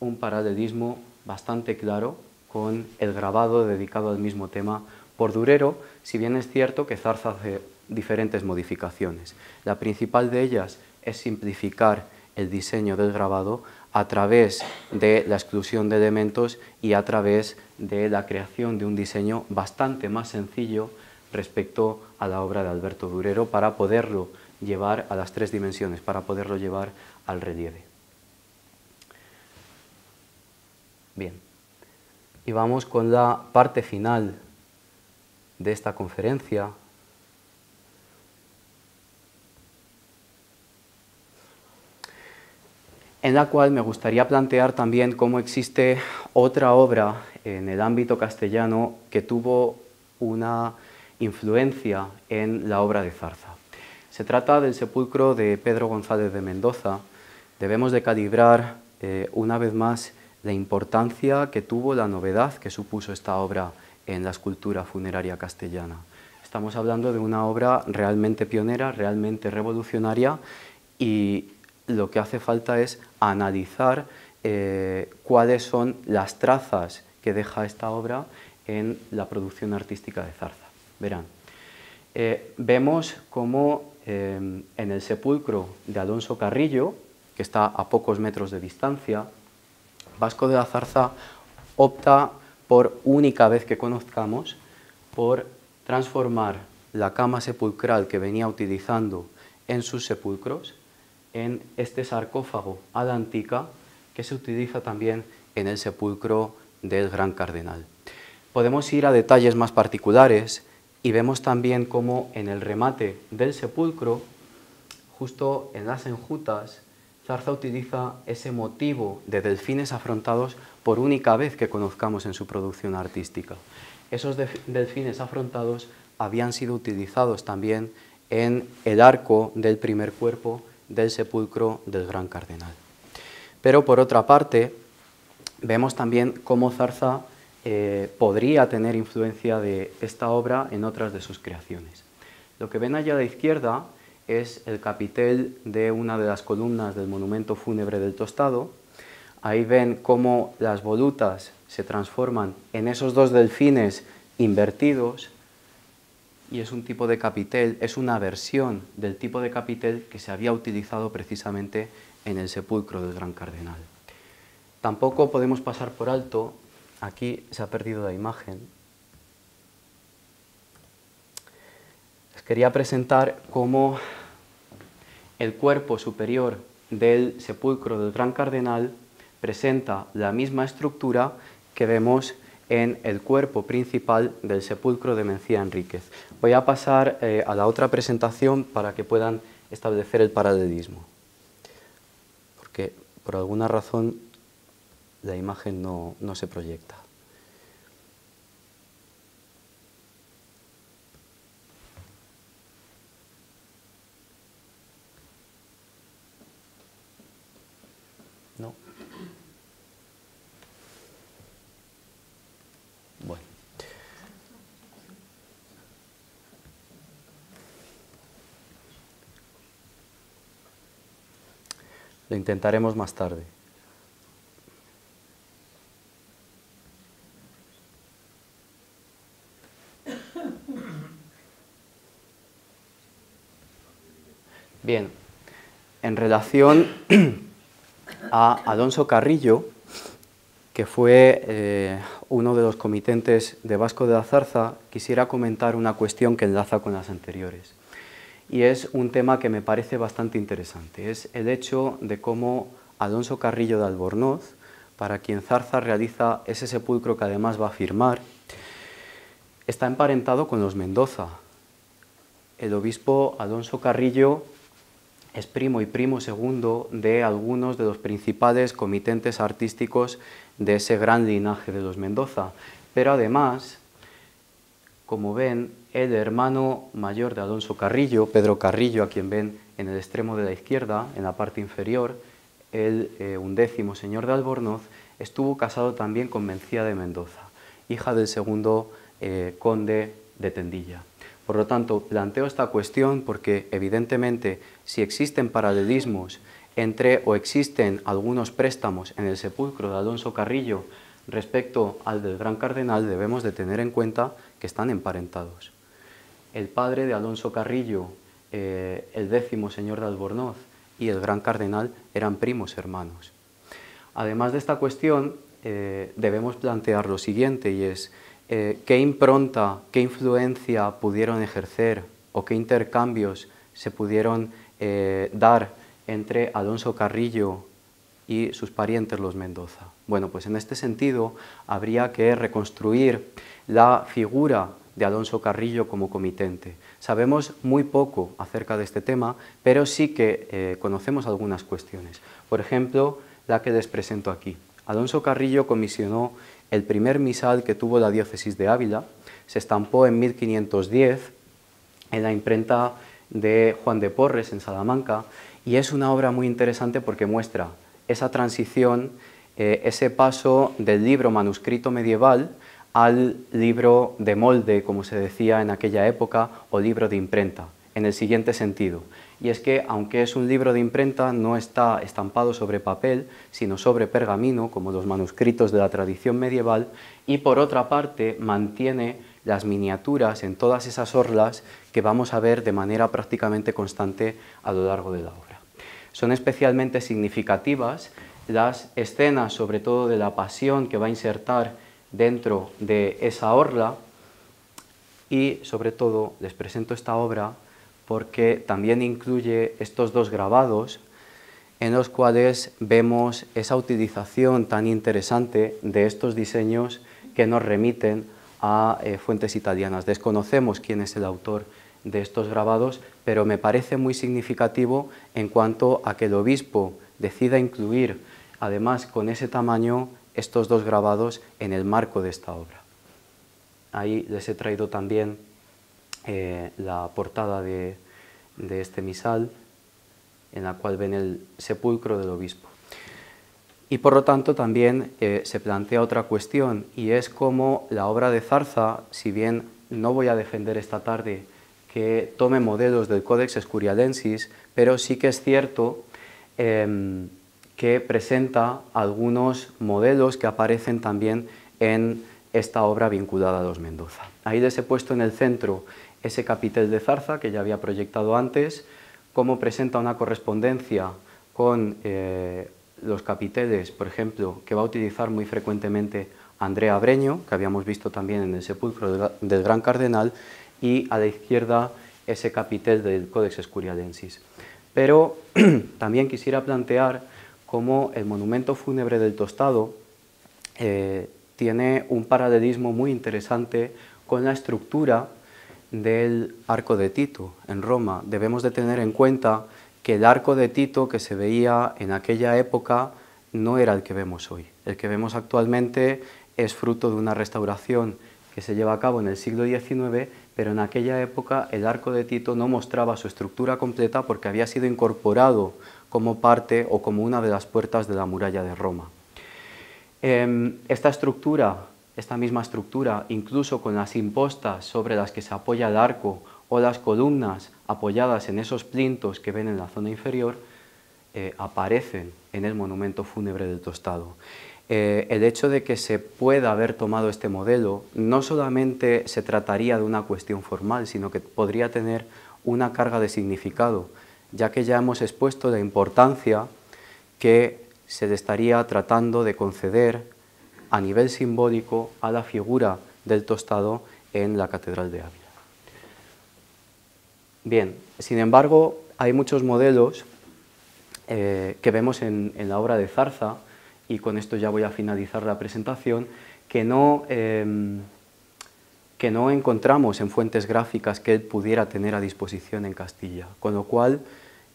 un paralelismo bastante claro con el grabado dedicado al mismo tema por Durero, si bien es cierto que Zarza hace diferentes modificaciones. La principal de ellas es simplificar el diseño del grabado a través de la exclusión de elementos y a través de la creación de un diseño bastante más sencillo respecto a la obra de Alberto Durero para poderlo llevar a las 3 dimensiones, para poderlo llevar al relieve. Bien. Y vamos con la parte final de esta conferencia, en la cual me gustaría plantear también cómo existe otra obra en el ámbito castellano que tuvo una influencia en la obra de Zarza. Se trata del sepulcro de Pedro González de Mendoza. Debemos de calibrar una vez más la importancia que tuvo, la novedad que supuso esta obra en la escultura funeraria castellana. Estamos hablando de una obra realmente pionera, realmente revolucionaria, y lo que hace falta es analizar cuáles son las trazas que deja esta obra en la producción artística de Zarza. Verán, vemos cómo en el sepulcro de Alonso Carrillo, que está a pocos metros de distancia, Vasco de la Zarza opta por única vez que conozcamos por transformar la cama sepulcral que venía utilizando en sus sepulcros en este sarcófago a la antica que se utiliza también en el sepulcro del Gran Cardenal. Podemos ir a detalles más particulares y vemos también cómo en el remate del sepulcro, justo en las enjutas, Zarza utiliza ese motivo de delfines afrontados por única vez que conozcamos en su producción artística. Esos delfines afrontados habían sido utilizados también en el arco del primer cuerpo del sepulcro del Gran Cardenal. Pero por otra parte, vemos también cómo Zarza podría tener influencia de esta obra en otras de sus creaciones. Lo que ven allá a la izquierda es el capitel de una de las columnas del monumento fúnebre del Tostado. Ahí ven cómo las volutas se transforman en esos dos delfines invertidos, y es un tipo de capitel, es una versión del tipo de capitel que se había utilizado precisamente en el sepulcro del Gran Cardenal. Tampoco podemos pasar por alto, aquí se ha perdido la imagen. Les quería presentar cómo el cuerpo superior del sepulcro del Gran Cardenal presenta la misma estructura que vemos en el cuerpo principal del sepulcro de Mencía Enríquez. Voy a pasar a la otra presentación para que puedan establecer el paralelismo, porque por alguna razón la imagen no se proyecta. No. Bueno. Lo intentaremos más tarde. Bien, en relación a Alonso Carrillo, que fue uno de los comitentes de Vasco de la Zarza, quisiera comentar una cuestión que enlaza con las anteriores. Y es un tema que me parece bastante interesante. Es el hecho de cómo Alonso Carrillo de Albornoz, para quien Zarza realiza ese sepulcro que además va a firmar, está emparentado con los Mendoza. El obispo Alonso Carrillo es primo y primo segundo de algunos de los principales comitentes artísticos de ese gran linaje de los Mendoza. Pero además, como ven, el hermano mayor de Alonso Carrillo, Pedro Carrillo, a quien ven en el extremo de la izquierda, en la parte inferior, el 11º señor de Albornoz, estuvo casado también con Mencía de Mendoza, hija del segundo conde de Tendilla. Por lo tanto, planteo esta cuestión porque, evidentemente, si existen paralelismos entre o existen algunos préstamos en el sepulcro de Alonso Carrillo respecto al del Gran Cardenal, debemos de tener en cuenta que están emparentados. El padre de Alonso Carrillo, el 10º señor de Albornoz, y el Gran Cardenal eran primos hermanos. Además de esta cuestión, debemos plantear lo siguiente, y es qué impronta, qué influencia pudieron ejercer o qué intercambios se pudieron dar entre Alonso Carrillo y sus parientes los Mendoza. Bueno, pues en este sentido habría que reconstruir la figura de Alonso Carrillo como comitente. Sabemos muy poco acerca de este tema, pero sí que conocemos algunas cuestiones. Por ejemplo, la que les presento aquí. Alonso Carrillo comisionó el primer misal que tuvo la diócesis de Ávila, se estampó en 1510 en la imprenta de Juan de Porres en Salamanca, y es una obra muy interesante porque muestra esa transición, ese paso del libro manuscrito medieval al libro de molde, como se decía en aquella época, o libro de imprenta, en el siguiente sentido. Y es que, aunque es un libro de imprenta, no está estampado sobre papel, sino sobre pergamino, como los manuscritos de la tradición medieval, y por otra parte mantiene las miniaturas en todas esas orlas que vamos a ver de manera prácticamente constante a lo largo de la obra. Son especialmente significativas las escenas, sobre todo de la pasión que va a insertar dentro de esa orla, y sobre todo les presento esta obra porque también incluye estos dos grabados en los cuales vemos esa utilización tan interesante de estos diseños que nos remiten a fuentes italianas. Desconocemos quién es el autor de estos grabados, pero me parece muy significativo en cuanto a que el obispo decida incluir, además con ese tamaño, estos dos grabados en el marco de esta obra. Ahí les he traído también la portada de este misal, en la cual ven el sepulcro del obispo. Y por lo tanto también se plantea otra cuestión, y es cómo la obra de Zarza, si bien no voy a defender esta tarde que tome modelos del Codex Escurialensis, pero sí que es cierto que presenta algunos modelos que aparecen también en esta obra vinculada a los Mendoza. Ahí les he puesto en el centro ese capitel de Zarza que ya había proyectado antes, cómo presenta una correspondencia con los capiteles, por ejemplo, que va a utilizar muy frecuentemente Andrea Breño, que habíamos visto también en el sepulcro del Gran Cardenal, y a la izquierda ese capitel del Codex Escurialensis. Pero también quisiera plantear cómo el monumento fúnebre del Tostado tiene un paralelismo muy interesante con la estructura del arco de Tito en Roma. Debemos de tener en cuenta que el arco de Tito que se veía en aquella época no era el que vemos hoy. El que vemos actualmente es fruto de una restauración que se lleva a cabo en el siglo XIX, pero en aquella época el arco de Tito no mostraba su estructura completa porque había sido incorporado como parte o como una de las puertas de la muralla de Roma. Esta misma estructura, incluso con las impostas sobre las que se apoya el arco o las columnas apoyadas en esos plintos que ven en la zona inferior, aparecen en el monumento fúnebre del Tostado. El hecho de que se pueda haber tomado este modelo no solamente se trataría de una cuestión formal, sino que podría tener una carga de significado, ya que ya hemos expuesto la importancia que se le estaría tratando de conceder a nivel simbólico a la figura del Tostado en la Catedral de Ávila. Bien, sin embargo, hay muchos modelos que vemos en la obra de Zarza, y con esto ya voy a finalizar la presentación, que no encontramos en fuentes gráficas que él pudiera tener a disposición en Castilla, con lo cual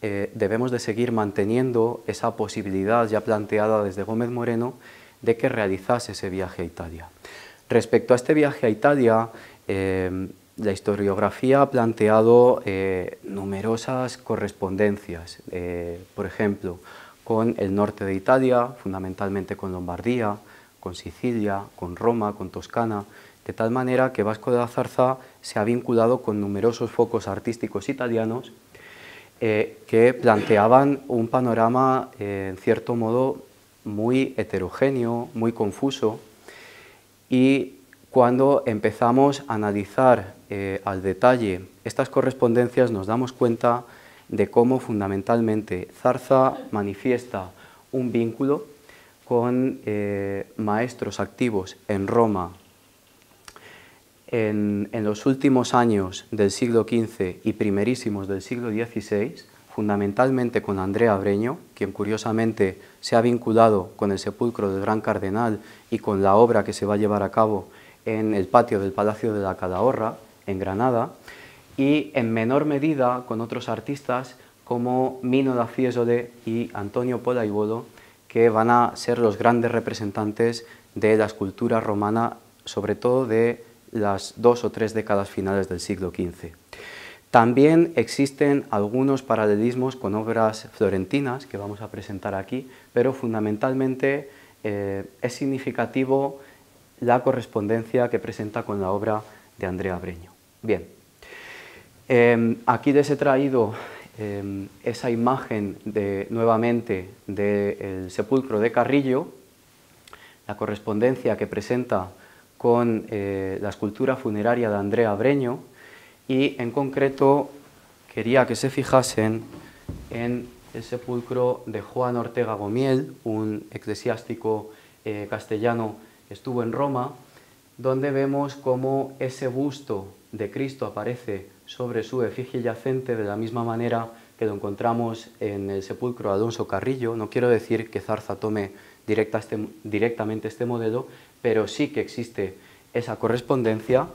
debemos de seguir manteniendo esa posibilidad ya planteada desde Gómez Moreno de que realizase ese viaje a Italia. Respecto a este viaje a Italia, la historiografía ha planteado numerosas correspondencias, por ejemplo, con el norte de Italia, fundamentalmente con Lombardía, con Sicilia, con Roma, con Toscana, de tal manera que Vasco de la Zarza se ha vinculado con numerosos focos artísticos italianos que planteaban un panorama, en cierto modo, muy heterogéneo, muy confuso, y cuando empezamos a analizar al detalle estas correspondencias nos damos cuenta de cómo fundamentalmente Zarza manifiesta un vínculo con maestros activos en Roma en los últimos años del siglo XV y primerísimos del siglo XVI, fundamentalmente con Andrea Breño, quien curiosamente se ha vinculado con el sepulcro del Gran Cardenal y con la obra que se va a llevar a cabo en el patio del Palacio de la Calahorra, en Granada, y en menor medida con otros artistas como Mino da Fiesole y Antonio Pollaivolo, que van a ser los grandes representantes de la escultura romana, sobre todo de las 2 o 3 décadas finales del siglo XV. También existen algunos paralelismos con obras florentinas que vamos a presentar aquí, pero fundamentalmente es significativo la correspondencia que presenta con la obra de Andrea Breño. Bien, aquí les he traído esa imagen nuevamente del sepulcro de Carrillo, la correspondencia que presenta con la escultura funeraria de Andrea Breño, y en concreto quería que se fijasen en el sepulcro de Juan Ortega Gomiel, un eclesiástico castellano que estuvo en Roma, donde vemos cómo ese busto de Cristo aparece sobre su efigie yacente de la misma manera que lo encontramos en el sepulcro de Alonso Carrillo. No quiero decir que Zarza tome directamente este modelo, pero sí que existe esa correspondencia.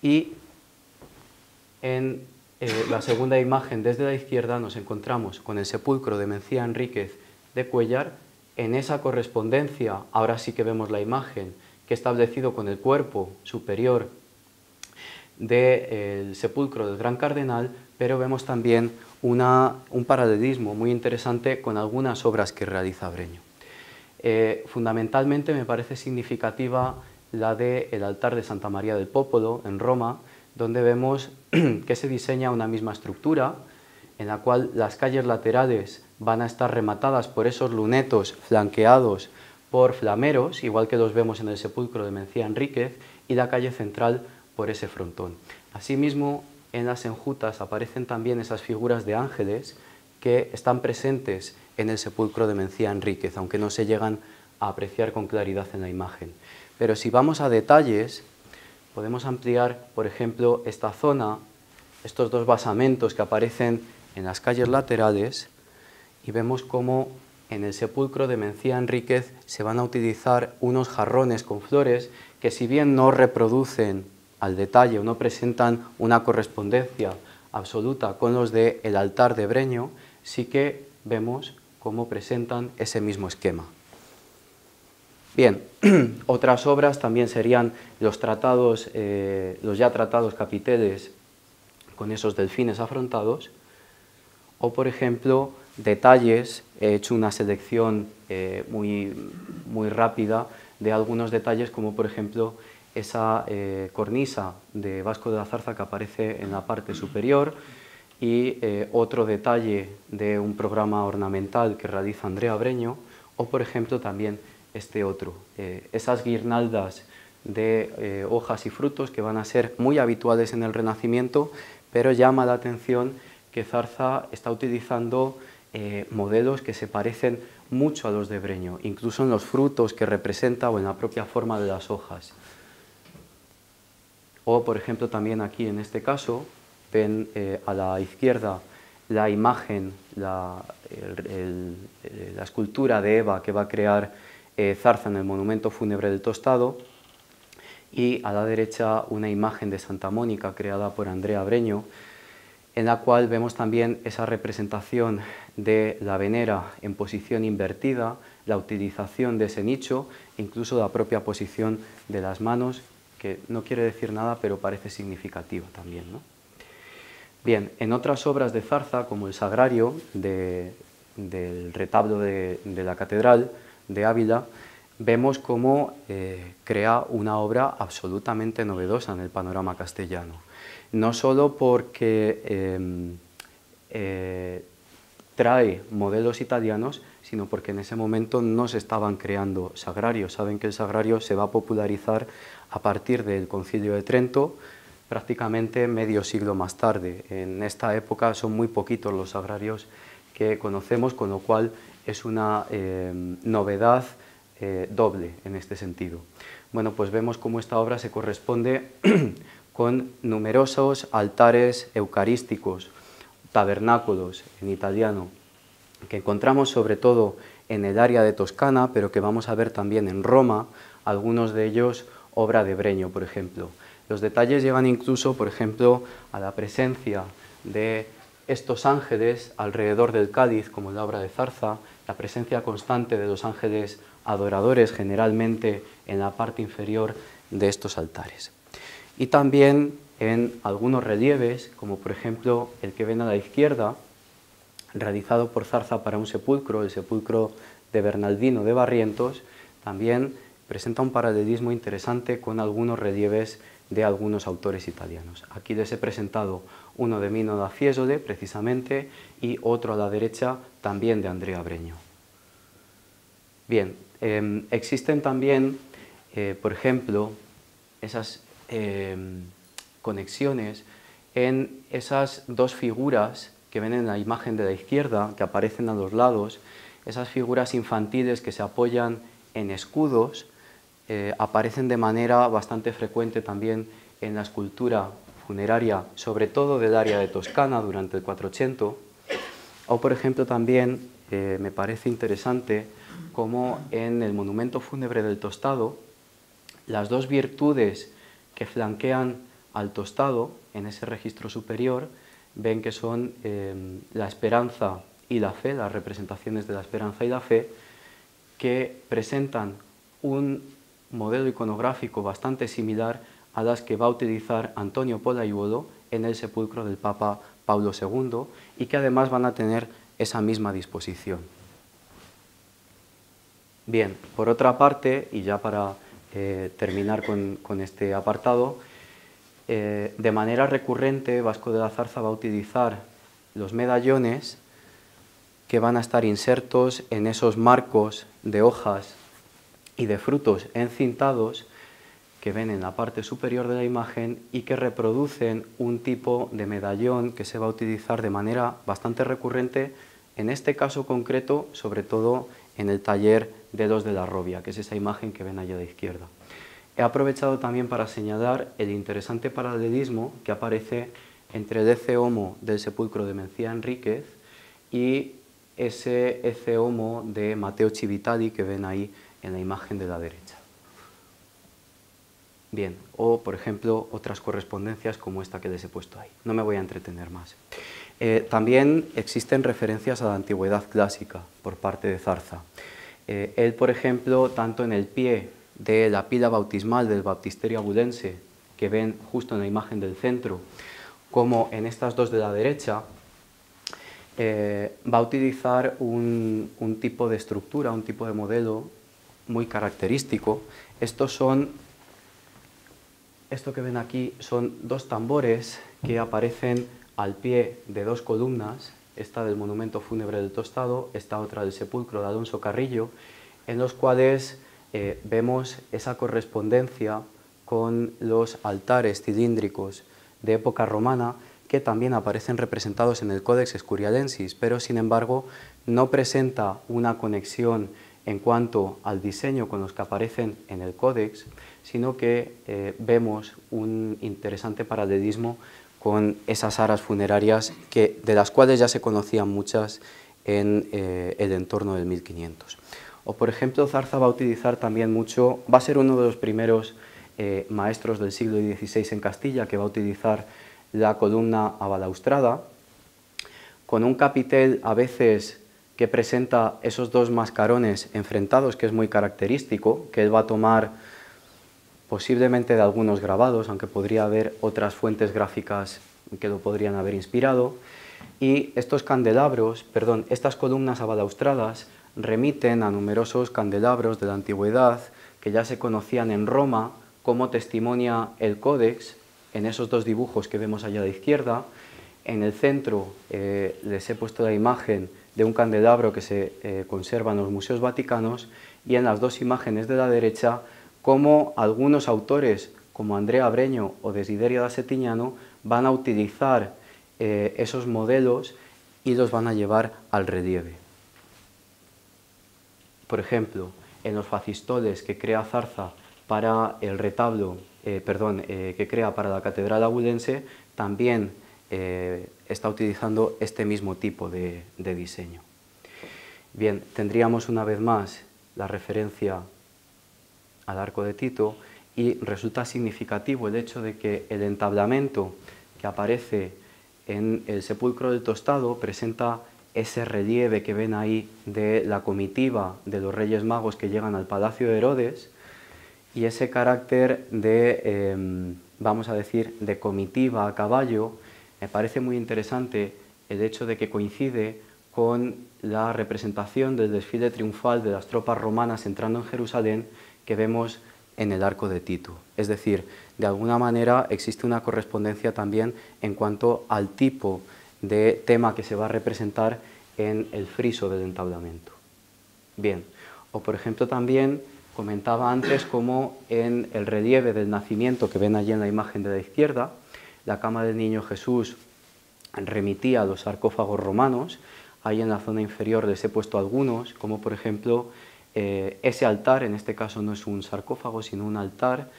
Y en la segunda imagen desde la izquierda nos encontramos con el sepulcro de Mencía Enríquez de Cuéllar. En esa correspondencia, ahora sí que vemos la imagen que he establecido con el cuerpo superior del sepulcro del Gran Cardenal, pero vemos también un paralelismo muy interesante con algunas obras que realiza Breño. Fundamentalmente me parece significativa la del altar de Santa María del Popolo en Roma, donde vemos que se diseña una misma estructura en la cual las calles laterales van a estar rematadas por esos lunetos flanqueados por flameros, igual que los vemos en el sepulcro de Mencía Enríquez, y la calle central por ese frontón. Asimismo, en las enjutas aparecen también esas figuras de ángeles que están presentes en el sepulcro de Mencía Enríquez, aunque no se llegan a apreciar con claridad en la imagen. Pero si vamos a detalles, podemos ampliar, por ejemplo, esta zona, estos dos basamentos que aparecen en las calles laterales, y vemos cómo en el sepulcro de Mencía Enríquez se van a utilizar unos jarrones con flores que, si bien no reproducen al detalle o no presentan una correspondencia absoluta con los del altar de Breño, sí que vemos cómo presentan ese mismo esquema. Bien, otras obras también serían los tratados, los ya tratados capiteles con esos delfines afrontados, o por ejemplo detalles. He hecho una selección muy rápida de algunos detalles, como por ejemplo esa cornisa de Vasco de la Zarza que aparece en la parte superior, y otro detalle de un programa ornamental que realiza Andrea Breño, o por ejemplo también este otro, esas guirnaldas de hojas y frutos que van a ser muy habituales en el Renacimiento, pero llama la atención que Zarza está utilizando modelos que se parecen mucho a los de Breño, incluso en los frutos que representa o en la propia forma de las hojas. O por ejemplo también aquí en este caso ven a la izquierda la imagen, la escultura de Eva que va a crear Zarza en el monumento fúnebre del Tostado, y a la derecha una imagen de Santa Mónica creada por Andrea Breño, en la cual vemos también esa representación de la venera en posición invertida, la utilización de ese nicho, incluso la propia posición de las manos, que no quiere decir nada, pero parece significativa también, ¿no? Bien, en otras obras de Zarza, como el Sagrario del retablo de la Catedral de Ávila, vemos cómo crea una obra absolutamente novedosa en el panorama castellano. No solo porque trae modelos italianos, sino porque en ese momento no se estaban creando sagrarios. Saben que el sagrario se va a popularizar a partir del Concilio de Trento, prácticamente medio siglo más tarde. En esta época son muy poquitos los sagrarios que conocemos, con lo cual es una novedad doble en este sentido. Bueno, pues vemos cómo esta obra se corresponde con numerosos altares eucarísticos, tabernáculos en italiano, que encontramos sobre todo en el área de Toscana, pero que vamos a ver también en Roma, algunos de ellos obra de Breño, por ejemplo. Los detalles llegan incluso, por ejemplo, a la presencia de estos ángeles alrededor del cáliz, como en la obra de Zarza, la presencia constante de los ángeles adoradores, generalmente en la parte inferior de estos altares. Y también en algunos relieves, como por ejemplo el que ven a la izquierda, realizado por Zarza para un sepulcro, el sepulcro de Bernaldino de Barrientos, también presenta un paralelismo interesante con algunos relieves de algunos autores italianos. Aquí les he presentado uno de Mino da Fiesole, precisamente, y otro a la derecha también de Andrea Breño. Bien, existen también, por ejemplo, esas conexiones en esas dos figuras que ven en la imagen de la izquierda, que aparecen a los lados, esas figuras infantiles que se apoyan en escudos, aparecen de manera bastante frecuente también en la escultura funeraria, sobre todo del área de Toscana durante el 400, o por ejemplo también me parece interesante como en el monumento fúnebre del Tostado, las dos virtudes que flanquean al Tostado en ese registro superior, ven que son la esperanza y la fe, las representaciones de la esperanza y la fe, que presentan un modelo iconográfico bastante similar a las que va a utilizar Antonio Pollaiuolo en el sepulcro del Papa Pablo II y que además van a tener esa misma disposición. Bien, por otra parte, y ya para terminar con este apartado, de manera recurrente Vasco de la Zarza va a utilizar los medallones que van a estar insertos en esos marcos de hojas y de frutos encintados que ven en la parte superior de la imagen y que reproducen un tipo de medallón que se va a utilizar de manera bastante recurrente, en este caso concreto, sobre todo en el taller de los de la Robia, que es esa imagen que ven allá a la izquierda. He aprovechado también para señalar el interesante paralelismo que aparece entre el Ecce Homo del sepulcro de Mencía Enríquez y ese Ecce Homo de Matteo Civitali que ven ahí en la imagen de la derecha. Bien, o por ejemplo otras correspondencias como esta que les he puesto ahí. No me voy a entretener más. También existen referencias a la antigüedad clásica por parte de Zarza. Él, por ejemplo, tanto en el pie de la pila bautismal del Baptisterio abulense, que ven justo en la imagen del centro, como en estas dos de la derecha, va a utilizar un tipo de estructura, un tipo de modelo muy característico. Esto que ven aquí son dos tambores que aparecen al pie de dos columnas, esta del monumento fúnebre del Tostado, esta otra del sepulcro de Alonso Carrillo, en los cuales vemos esa correspondencia con los altares cilíndricos de época romana que también aparecen representados en el Codex Escurialensis, pero sin embargo no presenta una conexión en cuanto al diseño con los que aparecen en el Códex, sino que vemos un interesante paralelismo con esas aras funerarias de las cuales ya se conocían muchas en el entorno del 1500. O por ejemplo, Zarza va a utilizar también mucho, va a ser uno de los primeros maestros del siglo XVI en Castilla que va a utilizar la columna abalaustrada, con un capitel a veces que presenta esos dos mascarones enfrentados, que es muy característico, que él va a tomar posiblemente de algunos grabados, aunque podría haber otras fuentes gráficas que lo podrían haber inspirado, y estos candelabros, perdón, estas columnas abalaustradas remiten a numerosos candelabros de la antigüedad que ya se conocían en Roma, como testimonia el Códex, en esos dos dibujos que vemos allá a la izquierda. En el centro les he puesto la imagen de un candelabro que se conserva en los museos vaticanos, y en las dos imágenes de la derecha como algunos autores como Andrea Breño o Desiderio da Settignano van a utilizar esos modelos y los van a llevar al relieve. Por ejemplo, en los facistoles que crea Zarza para el retablo, que crea para la catedral abulense, también está utilizando este mismo tipo de diseño. Bien, tendríamos una vez más la referencia al arco de Tito, y resulta significativo el hecho de que el entablamento que aparece en el sepulcro del Tostado presenta ese relieve que ven ahí de la comitiva de los Reyes Magos que llegan al Palacio de Herodes, y ese carácter de, vamos a decir, de comitiva a caballo. Me parece muy interesante el hecho de que coincide con la representación del desfile triunfal de las tropas romanas entrando en Jerusalén que vemos en el arco de Tito. Es decir, de alguna manera existe una correspondencia también en cuanto al tipo de tema que se va a representar en el friso del entablamento. Bien, o por ejemplo también comentaba antes cómo en el relieve del nacimiento que ven allí en la imagen de la izquierda, la cama del niño Jesús remitía a los sarcófagos romanos. Ahí en la zona inferior les he puesto algunos, como por ejemplo ese altar, en este caso no es un sarcófago sino un altar,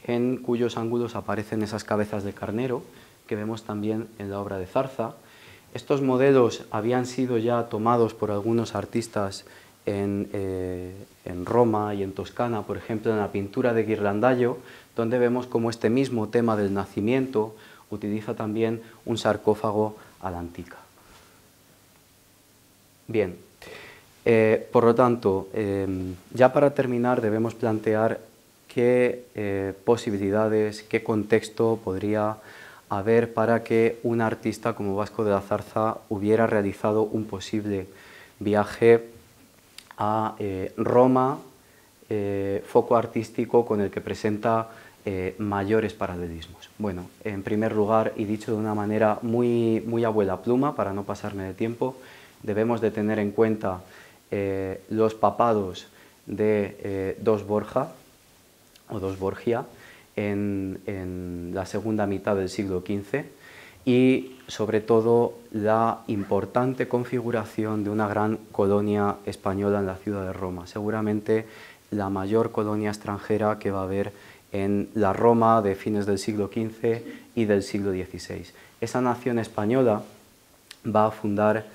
en cuyos ángulos aparecen esas cabezas de carnero que vemos también en la obra de Zarza. Estos modelos habían sido ya tomados por algunos artistas en Roma y en Toscana, por ejemplo en la pintura de Ghirlandaio, donde vemos como este mismo tema del nacimiento utiliza también un sarcófago a la antica. Bien, por lo tanto, ya para terminar debemos plantear qué posibilidades, qué contexto podría haber para que un artista como Vasco de la Zarza hubiera realizado un posible viaje a Roma, foco artístico con el que presenta mayores paralelismos. Bueno, en primer lugar, y dicho de una manera muy abuela pluma, para no pasarme de tiempo, debemos de tener en cuenta los papados de Dos Borja, o Dos Borgia, en la segunda mitad del siglo XV, y sobre todo la importante configuración de una gran colonia española en la ciudad de Roma, seguramente la mayor colonia extranjera que va a haber en la Roma de fines del siglo XV y del siglo XVI. Esa nación española va a fundar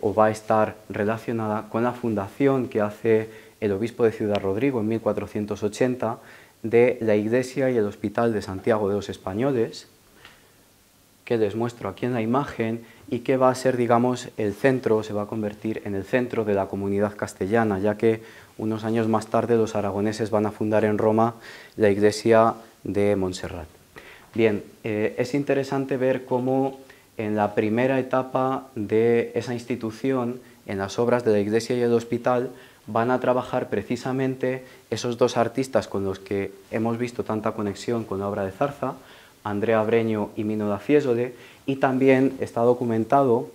o va a estar relacionada con la fundación que hace el obispo de Ciudad Rodrigo en 1480 de la iglesia y el hospital de Santiago de los Españoles, que les muestro aquí en la imagen y que va a ser, digamos, el centro, se va a convertir en el centro de la comunidad castellana, ya que unos años más tarde los aragoneses van a fundar en Roma la iglesia de Montserrat. Bien, es interesante ver cómo en la primera etapa de esa institución, en las obras de la iglesia y el hospital, van a trabajar precisamente esos dos artistas con los que hemos visto tanta conexión con la obra de Zarza, Andrea Breño y Mino da Fiesole, y también está documentado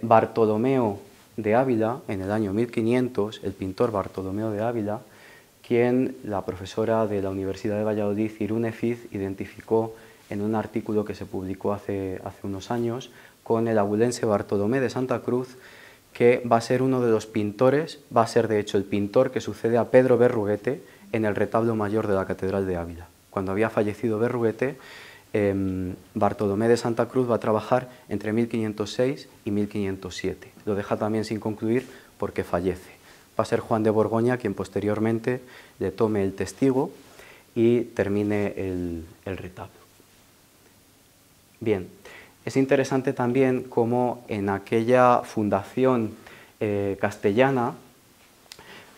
Bartolomeo de Ávila, en el año 1500, el pintor Bartolomeo de Ávila, quien la profesora de la Universidad de Valladolid, Irune Fiz, identificó en un artículo que se publicó hace unos años, con el abulense Bartolomé de Santa Cruz, que va a ser uno de los pintores, va a ser de hecho el pintor que sucede a Pedro Berruguete en el retablo mayor de la Catedral de Ávila. Cuando había fallecido Berruguete, Bartolomé de Santa Cruz va a trabajar entre 1506 y 1507. Lo deja también sin concluir porque fallece. Va a ser Juan de Borgoña quien posteriormente le tome el testigo y termine el retablo. Bien, es interesante también cómo en aquella fundación castellana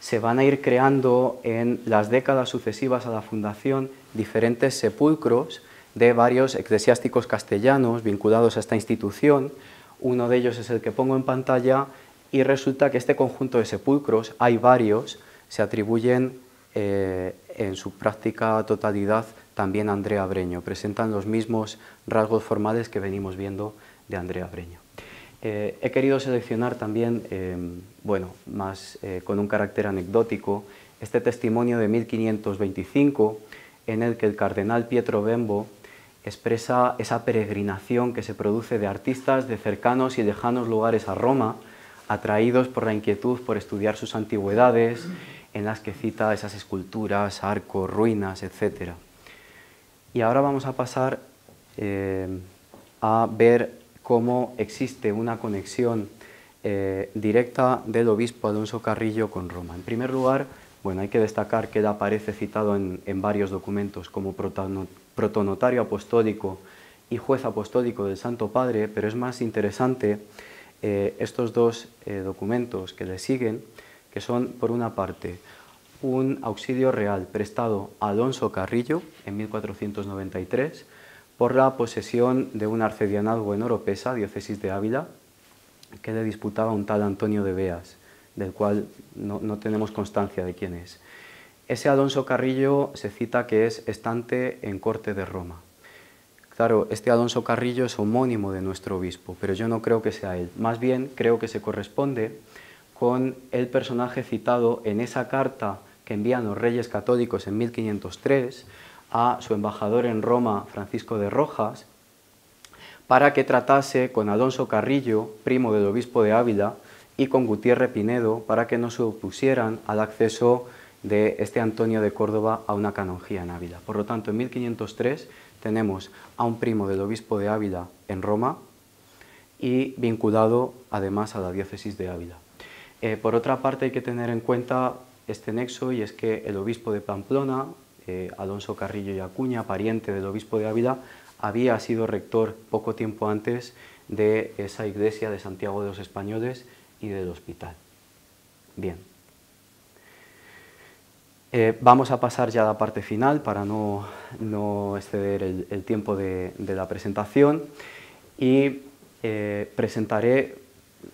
se van a ir creando en las décadas sucesivas a la fundación diferentes sepulcros de varios eclesiásticos castellanos vinculados a esta institución. Uno de ellos es el que pongo en pantalla y resulta que este conjunto de sepulcros, hay varios, se atribuyen en su práctica totalidad también a Andrea Breño, presentan los mismos rasgos formales que venimos viendo de Andrea Breño. He querido seleccionar también, más con un carácter anecdótico, este testimonio de 1525 en el que el cardenal Pietro Bembo expresa esa peregrinación que se produce de artistas de cercanos y lejanos lugares a Roma, atraídos por la inquietud por estudiar sus antigüedades, en las que cita esas esculturas, arcos, ruinas, etc. Y ahora vamos a pasar a ver cómo existe una conexión directa del obispo Alonso Carrillo con Roma. En primer lugar, hay que destacar que él aparece citado en varios documentos como protonotario apostólico y juez apostólico del Santo Padre, pero es más interesante estos dos documentos que le siguen, que son, por una parte, un auxilio real prestado a Alonso Carrillo en 1493 por la posesión de un arcedianazgo en Oropesa, diócesis de Ávila, que le disputaba un tal Antonio de Beas, del cual no tenemos constancia de quién es. Ese Alonso Carrillo se cita que es estante en corte de Roma. Claro, este Alonso Carrillo es homónimo de nuestro obispo, pero yo no creo que sea él. Más bien creo que se corresponde con el personaje citado en esa carta que envían los reyes católicos en 1503 a su embajador en Roma, Francisco de Rojas, para que tratase con Alonso Carrillo, primo del obispo de Ávila, y con Gutiérrez Pinedo, para que no se opusieran al acceso de este Antonio de Córdoba a una canonjía en Ávila. Por lo tanto, en 1503 tenemos a un primo del obispo de Ávila en Roma y vinculado además a la diócesis de Ávila. Por otra parte, hay que tener en cuenta este nexo, y es que el obispo de Pamplona, Alonso Carrillo y Acuña, pariente del obispo de Ávila, había sido rector poco tiempo antes de esa iglesia de Santiago de los Españoles y del hospital. Bien. Vamos a pasar ya a la parte final para no exceder el tiempo de la presentación, y presentaré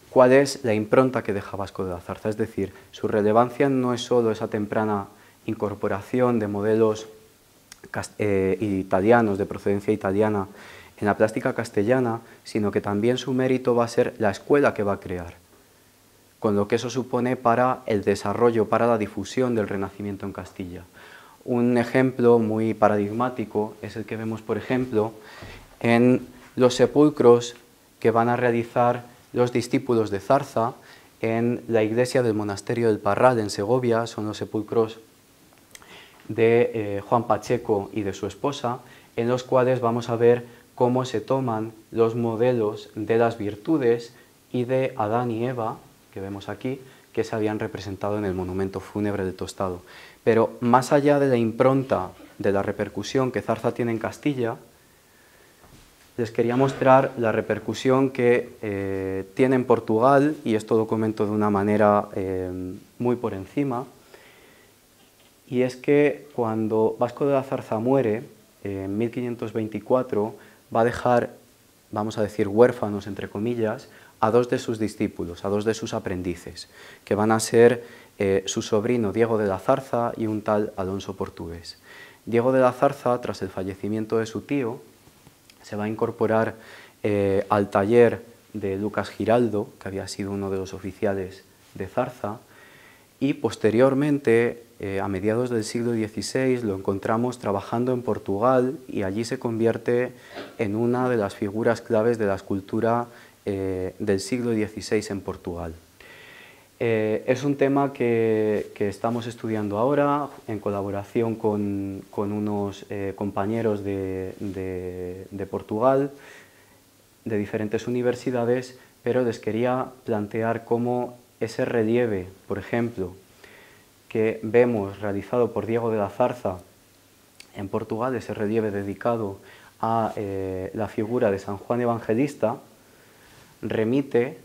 cuál es la impronta que deja Vasco de la Zarza. Es decir, su relevancia no es solo esa temprana incorporación de modelos italianos, de procedencia italiana, en la plástica castellana, sino que también su mérito va a ser la escuela que va a crear, con lo que eso supone para el desarrollo, para la difusión del Renacimiento en Castilla. Un ejemplo muy paradigmático es el que vemos, por ejemplo, en los sepulcros que van a realizar los discípulos de Zarza en la iglesia del monasterio del Parral en Segovia. Son los sepulcros de Juan Pacheco y de su esposa, en los cuales vamos a ver cómo se toman los modelos de las virtudes y de Adán y Eva, que vemos aquí, que se habían representado en el monumento fúnebre del Tostado. Pero más allá de la impronta, de la repercusión que Zarza tiene en Castilla, les quería mostrar la repercusión que tiene en Portugal, y esto lo comento de una manera muy por encima, y es que cuando Vasco de la Zarza muere, en 1524, va a dejar, vamos a decir, huérfanos, entre comillas, a dos de sus discípulos, a dos de sus aprendices, que van a ser su sobrino Diego de la Zarza y un tal Alonso Portugués. Diego de la Zarza, tras el fallecimiento de su tío, se va a incorporar al taller de Lucas Giraldo, que había sido uno de los oficiales de Zarza, y posteriormente, a mediados del siglo XVI, lo encontramos trabajando en Portugal, y allí se convierte en una de las figuras claves de la escultura del siglo XVI en Portugal. Es un tema que estamos estudiando ahora en colaboración con unos compañeros de Portugal, de diferentes universidades, pero les quería plantear cómo ese relieve, por ejemplo, que vemos realizado por Diego de la Zarza en Portugal, ese relieve dedicado a la figura de San Juan Evangelista, remite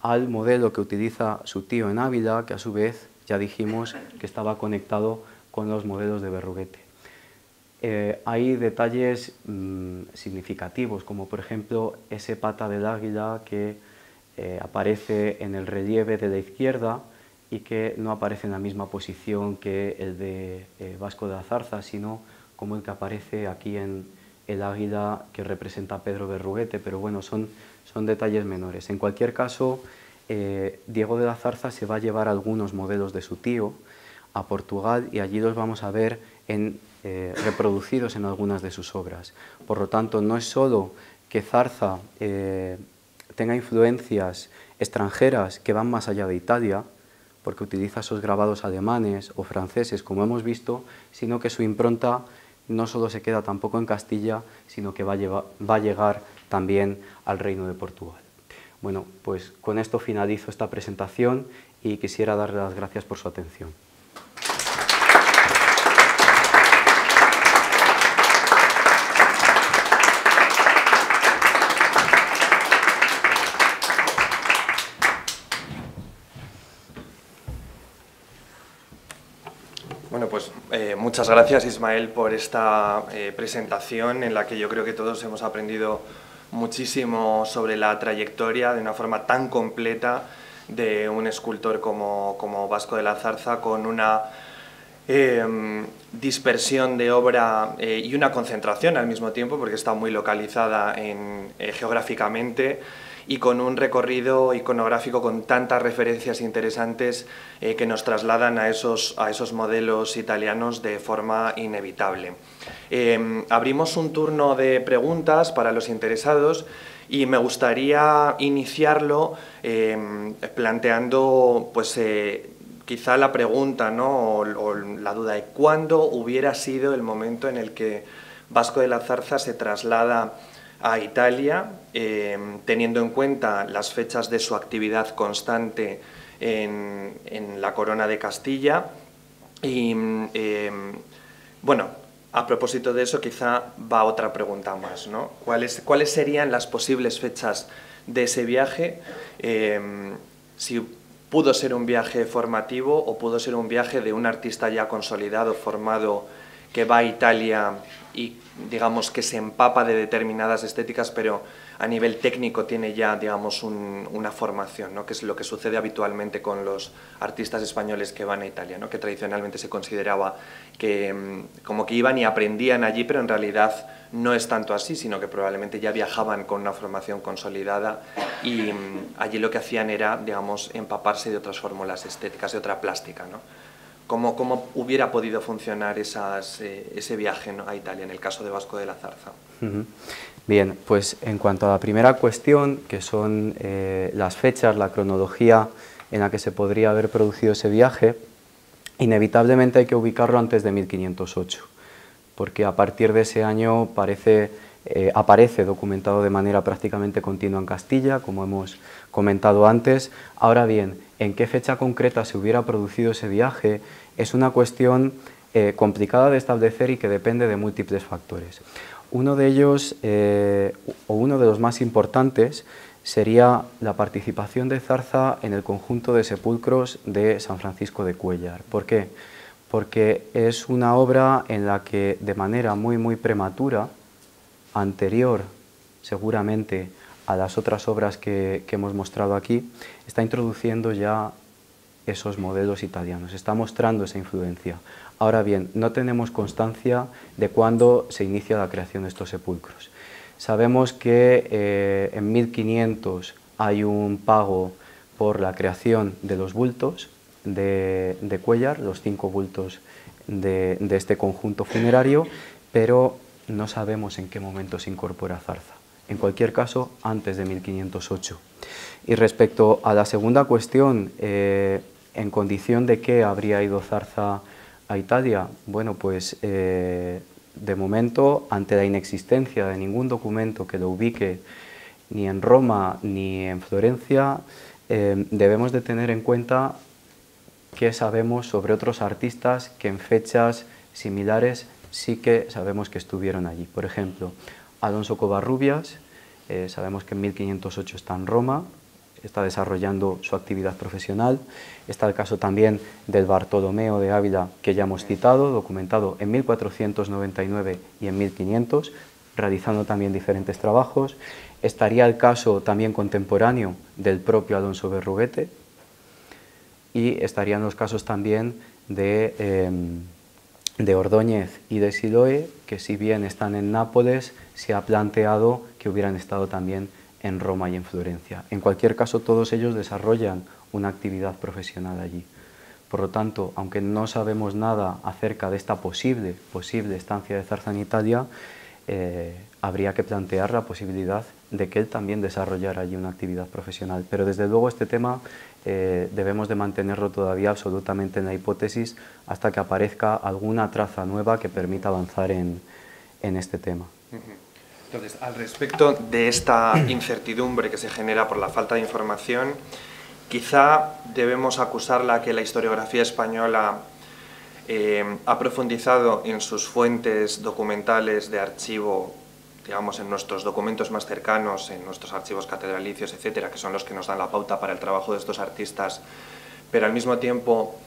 al modelo que utiliza su tío en Ávila, que a su vez ya dijimos que estaba conectado con los modelos de Berruguete. Hay detalles significativos, como por ejemplo ese pata del águila que aparece en el relieve de la izquierda y que no aparece en la misma posición que el de Vasco de la Zarza, sino como el que aparece aquí en el águila que representa a Pedro Berruguete, pero bueno, son detalles menores. En cualquier caso, Diego de la Zarza se va a llevar algunos modelos de su tío a Portugal, y allí los vamos a ver reproducidos en algunas de sus obras. Por lo tanto, no es solo que Zarza tenga influencias extranjeras que van más allá de Italia, porque utiliza esos grabados alemanes o franceses, como hemos visto, sino que su impronta no solo se queda tampoco en Castilla, sino que va a llegar también al Reino de Portugal. Bueno, pues con esto finalizo esta presentación y quisiera darle las gracias por su atención. Bueno, pues muchas gracias, Ismael, por esta presentación en la que yo creo que todos hemos aprendido muchísimo sobre la trayectoria de una forma tan completa de un escultor como Vasco de la Zarza, con una dispersión de obra y una concentración al mismo tiempo, porque está muy localizada geográficamente, y con un recorrido iconográfico con tantas referencias interesantes que nos trasladan a esos modelos italianos de forma inevitable. Abrimos un turno de preguntas para los interesados y me gustaría iniciarlo planteando pues, quizá la pregunta, ¿no? o la duda de cuándo hubiera sido el momento en el que Vasco de la Zarza se traslada a Italia, teniendo en cuenta las fechas de su actividad constante en la Corona de Castilla. Y bueno, a propósito de eso, quizá va otra pregunta más, ¿no? ¿Cuáles serían las posibles fechas de ese viaje? Si pudo ser un viaje formativo o pudo ser un viaje de un artista ya consolidado, formado, que va a Italia y digamos que se empapa de determinadas estéticas, pero a nivel técnico tiene ya, digamos, una formación, ¿no? Que es lo que sucede habitualmente con los artistas españoles que van a Italia, ¿no? Que tradicionalmente se consideraba que como que iban y aprendían allí, pero en realidad no es tanto así, sino que probablemente ya viajaban con una formación consolidada y allí lo que hacían era, digamos, empaparse de otras fórmulas estéticas, de otra plástica, ¿no? ¿Cómo hubiera podido funcionar ese viaje, ¿no? a Italia, en el caso de Vasco de la Zarza? Bien, pues en cuanto a la primera cuestión, que son las fechas, la cronología en la que se podría haber producido ese viaje, inevitablemente hay que ubicarlo antes de 1508, porque a partir de ese año aparece documentado de manera prácticamente continua en Castilla, como hemos comentado antes. Ahora bien, en qué fecha concreta se hubiera producido ese viaje es una cuestión complicada de establecer y que depende de múltiples factores. Uno de ellos, o uno de los más importantes, sería la participación de Zarza en el conjunto de sepulcros de San Francisco de Cuéllar. ¿Por qué? Porque es una obra en la que de manera muy prematura, anterior seguramente a las otras obras que hemos mostrado aquí, está introduciendo ya esos modelos italianos, está mostrando esa influencia. Ahora bien, no tenemos constancia de cuándo se inicia la creación de estos sepulcros. Sabemos que en 1500 hay un pago por la creación de los bultos de Cuéllar, los 5 bultos de este conjunto funerario, pero no sabemos en qué momento se incorpora Zarza. En cualquier caso, antes de 1508. Y respecto a la segunda cuestión, en condición de qué habría ido Zarza a Italia, bueno, pues de momento, ante la inexistencia de ningún documento que lo ubique ni en Roma ni en Florencia, debemos de tener en cuenta qué sabemos sobre otros artistas que en fechas similares sí que sabemos que estuvieron allí. Por ejemplo, Alonso Covarrubias, sabemos que en 1508 está en Roma, está desarrollando su actividad profesional. Está el caso también del Bartolomeo de Ávila, que ya hemos citado, documentado en 1499 y en 1500, realizando también diferentes trabajos. Estaría el caso también contemporáneo del propio Alonso Berruguete, y estarían los casos también de Ordóñez y de Siloé, que si bien están en Nápoles, se ha planteado que hubieran estado también en Roma y en Florencia. En cualquier caso, todos ellos desarrollan una actividad profesional allí. Por lo tanto, aunque no sabemos nada acerca de esta posible estancia de Zarza en Italia, habría que plantear la posibilidad de que él también desarrollara allí una actividad profesional. Pero desde luego este tema debemos de mantenerlo todavía absolutamente en la hipótesis hasta que aparezca alguna traza nueva que permita avanzar en este tema. Entonces, al respecto de esta incertidumbre que se genera por la falta de información, quizá debemos acusarla que la historiografía española ha profundizado en sus fuentes documentales de archivo, digamos, en nuestros documentos más cercanos, en nuestros archivos catedralicios, etcétera, que son los que nos dan la pauta para el trabajo de estos artistas, pero al mismo tiempo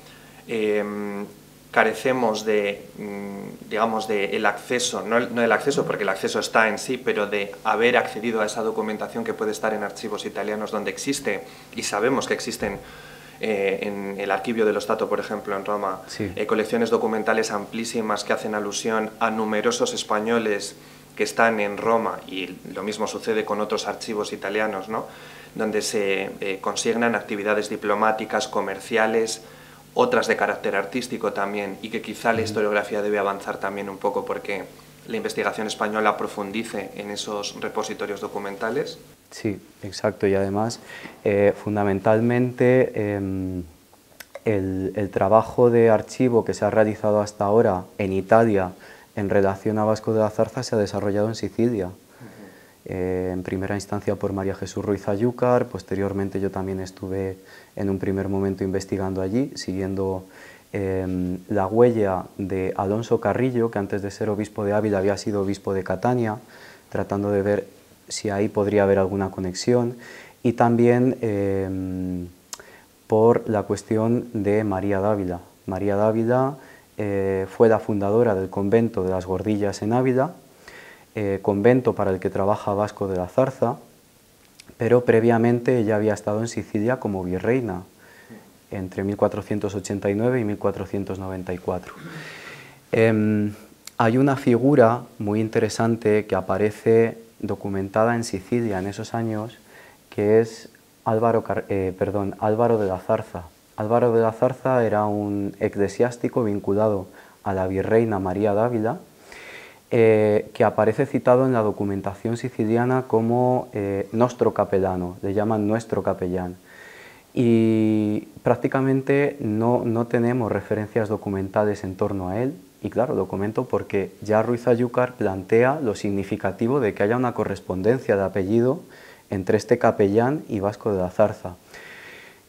carecemos de, digamos, de el acceso, no del acceso porque el acceso está en sí, pero de haber accedido a esa documentación que puede estar en archivos italianos donde existe, y sabemos que existen en el Archivio dello Stato, por ejemplo, en Roma, sí. Colecciones documentales amplísimas que hacen alusión a numerosos españoles que están en Roma, y lo mismo sucede con otros archivos italianos, ¿no?, donde se consignan actividades diplomáticas, comerciales, otras de carácter artístico también, y que quizá la historiografía debe avanzar también un poco porque la investigación española profundice en esos repositorios documentales. Sí, exacto, y además fundamentalmente el trabajo de archivo que se ha realizado hasta ahora en Italia en relación a Vasco de la Zarza se ha desarrollado en Sicilia. En primera instancia por María Jesús Ruiz Ayúcar, posteriormente yo también estuve en un primer momento investigando allí, siguiendo la huella de Alonso Carrillo, que antes de ser obispo de Ávila había sido obispo de Catania, tratando de ver si ahí podría haber alguna conexión, y también por la cuestión de María Dávila. María Dávila fue la fundadora del convento de las Gordillas en Ávila, convento para el que trabaja Vasco de la Zarza, pero previamente ella había estado en Sicilia como virreina entre 1489 y 1494. Hay una figura muy interesante que aparece documentada en Sicilia en esos años, que es Álvaro de la Zarza. Álvaro de la Zarza era un eclesiástico vinculado a la virreina María Dávila, que aparece citado en la documentación siciliana como nostro capellano, le llaman nuestro capellán. Y prácticamente no tenemos referencias documentales en torno a él, y claro, lo comento porque ya Ruiz Ayúcar plantea lo significativo de que haya una correspondencia de apellido entre este capellán y Vasco de la Zarza.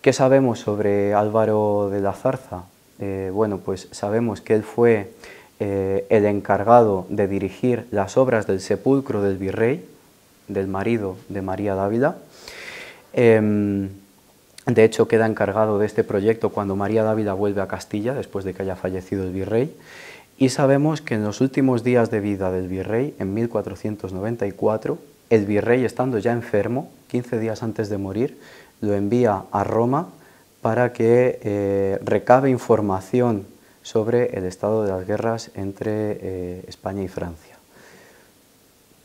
¿Qué sabemos sobre Álvaro de la Zarza? Bueno, pues sabemos que él fue el encargado de dirigir las obras del sepulcro del virrey, del marido de María Dávila. De hecho, queda encargado de este proyecto cuando María Dávila vuelve a Castilla, después de que haya fallecido el virrey. Y sabemos que en los últimos días de vida del virrey, en 1494, el virrey, estando ya enfermo, 15 días antes de morir, lo envía a Roma para que recabe información sobre el estado de las guerras entre España y Francia.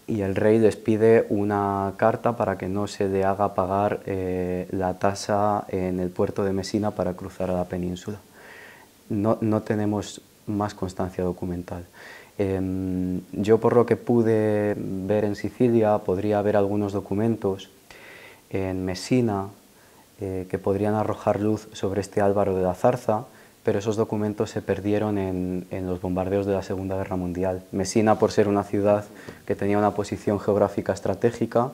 Y el rey les pide una carta para que no se le haga pagar la tasa en el puerto de Mesina para cruzar a la península. No tenemos más constancia documental. Yo, por lo que pude ver en Sicilia, podría haber algunos documentos en Mesina que podrían arrojar luz sobre este Álvaro de la Zarza, pero esos documentos se perdieron en los bombardeos de la Segunda Guerra Mundial. Mesina, por ser una ciudad que tenía una posición geográfica estratégica,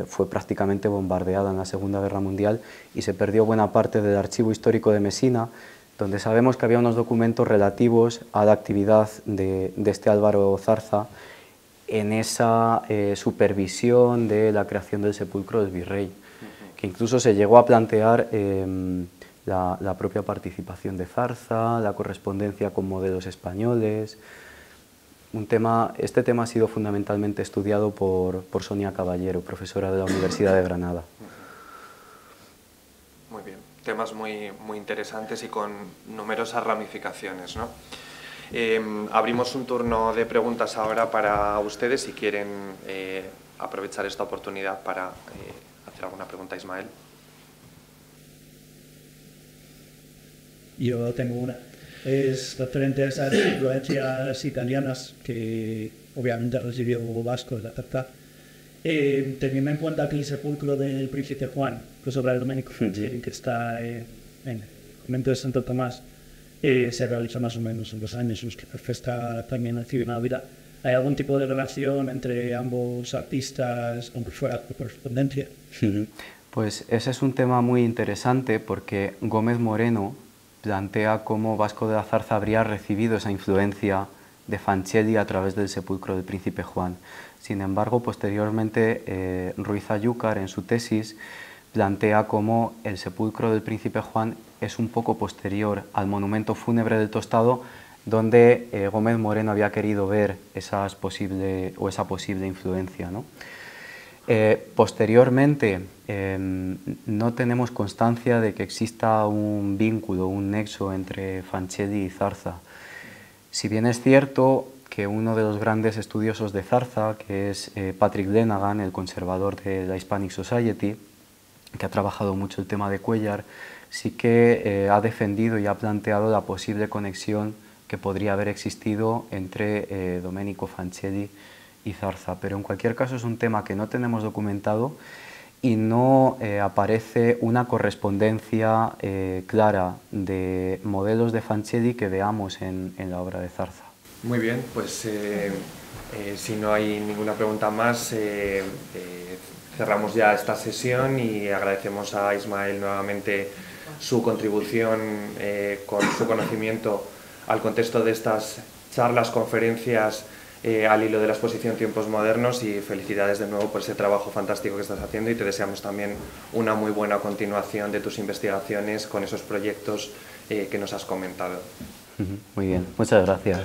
fue prácticamente bombardeada en la Segunda Guerra Mundial y se perdió buena parte del archivo histórico de Mesina, donde sabemos que había unos documentos relativos a la actividad de este Álvaro Zarza en esa supervisión de la creación del sepulcro del virrey, que incluso se llegó a plantear la propia participación de Zarza, la correspondencia con modelos españoles. Este tema ha sido fundamentalmente estudiado por Sonia Caballero, profesora de la Universidad de Granada. Muy bien, temas muy interesantes y con numerosas ramificaciones, ¿no? Abrimos un turno de preguntas ahora para ustedes, si quieren aprovechar esta oportunidad para hacer alguna pregunta a Ismael. Yo tengo una. Es referente a esas influencias italianas que obviamente recibió Vasco de la Zarza. Teniendo en cuenta que el sepulcro del príncipe Juan, que es obra de Domenico Franceschi, que está en el convento de Santo Tomás, se realiza más o menos en los años en los que la fiesta también recibe Navidad. ¿Hay algún tipo de relación entre ambos artistas, aunque fuera por correspondencia? Pues ese es un tema muy interesante porque Gómez Moreno plantea cómo Vasco de la Zarza habría recibido esa influencia de Fancelli a través del sepulcro del príncipe Juan. Sin embargo, posteriormente Ruiz Ayúcar en su tesis plantea cómo el sepulcro del príncipe Juan es un poco posterior al monumento fúnebre del Tostado, donde Gómez Moreno había querido ver esa posible influencia, ¿no? Posteriormente, no tenemos constancia de que exista un vínculo, un nexo entre Fancelli y Zarza. Si bien es cierto que uno de los grandes estudiosos de Zarza, que es Patrick Lenagan, el conservador de la Hispanic Society, que ha trabajado mucho el tema de Cuéllar, sí que ha defendido y ha planteado la posible conexión que podría haber existido entre Domenico Fancelli y Zarza. Pero en cualquier caso es un tema que no tenemos documentado y no aparece una correspondencia clara de modelos de Fancelli que veamos en la obra de Zarza. Muy bien, pues si no hay ninguna pregunta más, cerramos ya esta sesión y agradecemos a Ismael nuevamente su contribución con su conocimiento al contexto de estas charlas, conferencias al hilo de la exposición Tiempos Modernos, y felicidades de nuevo por ese trabajo fantástico que estás haciendo, y te deseamos también una muy buena continuación de tus investigaciones con esos proyectos que nos has comentado. Muy bien, muchas gracias.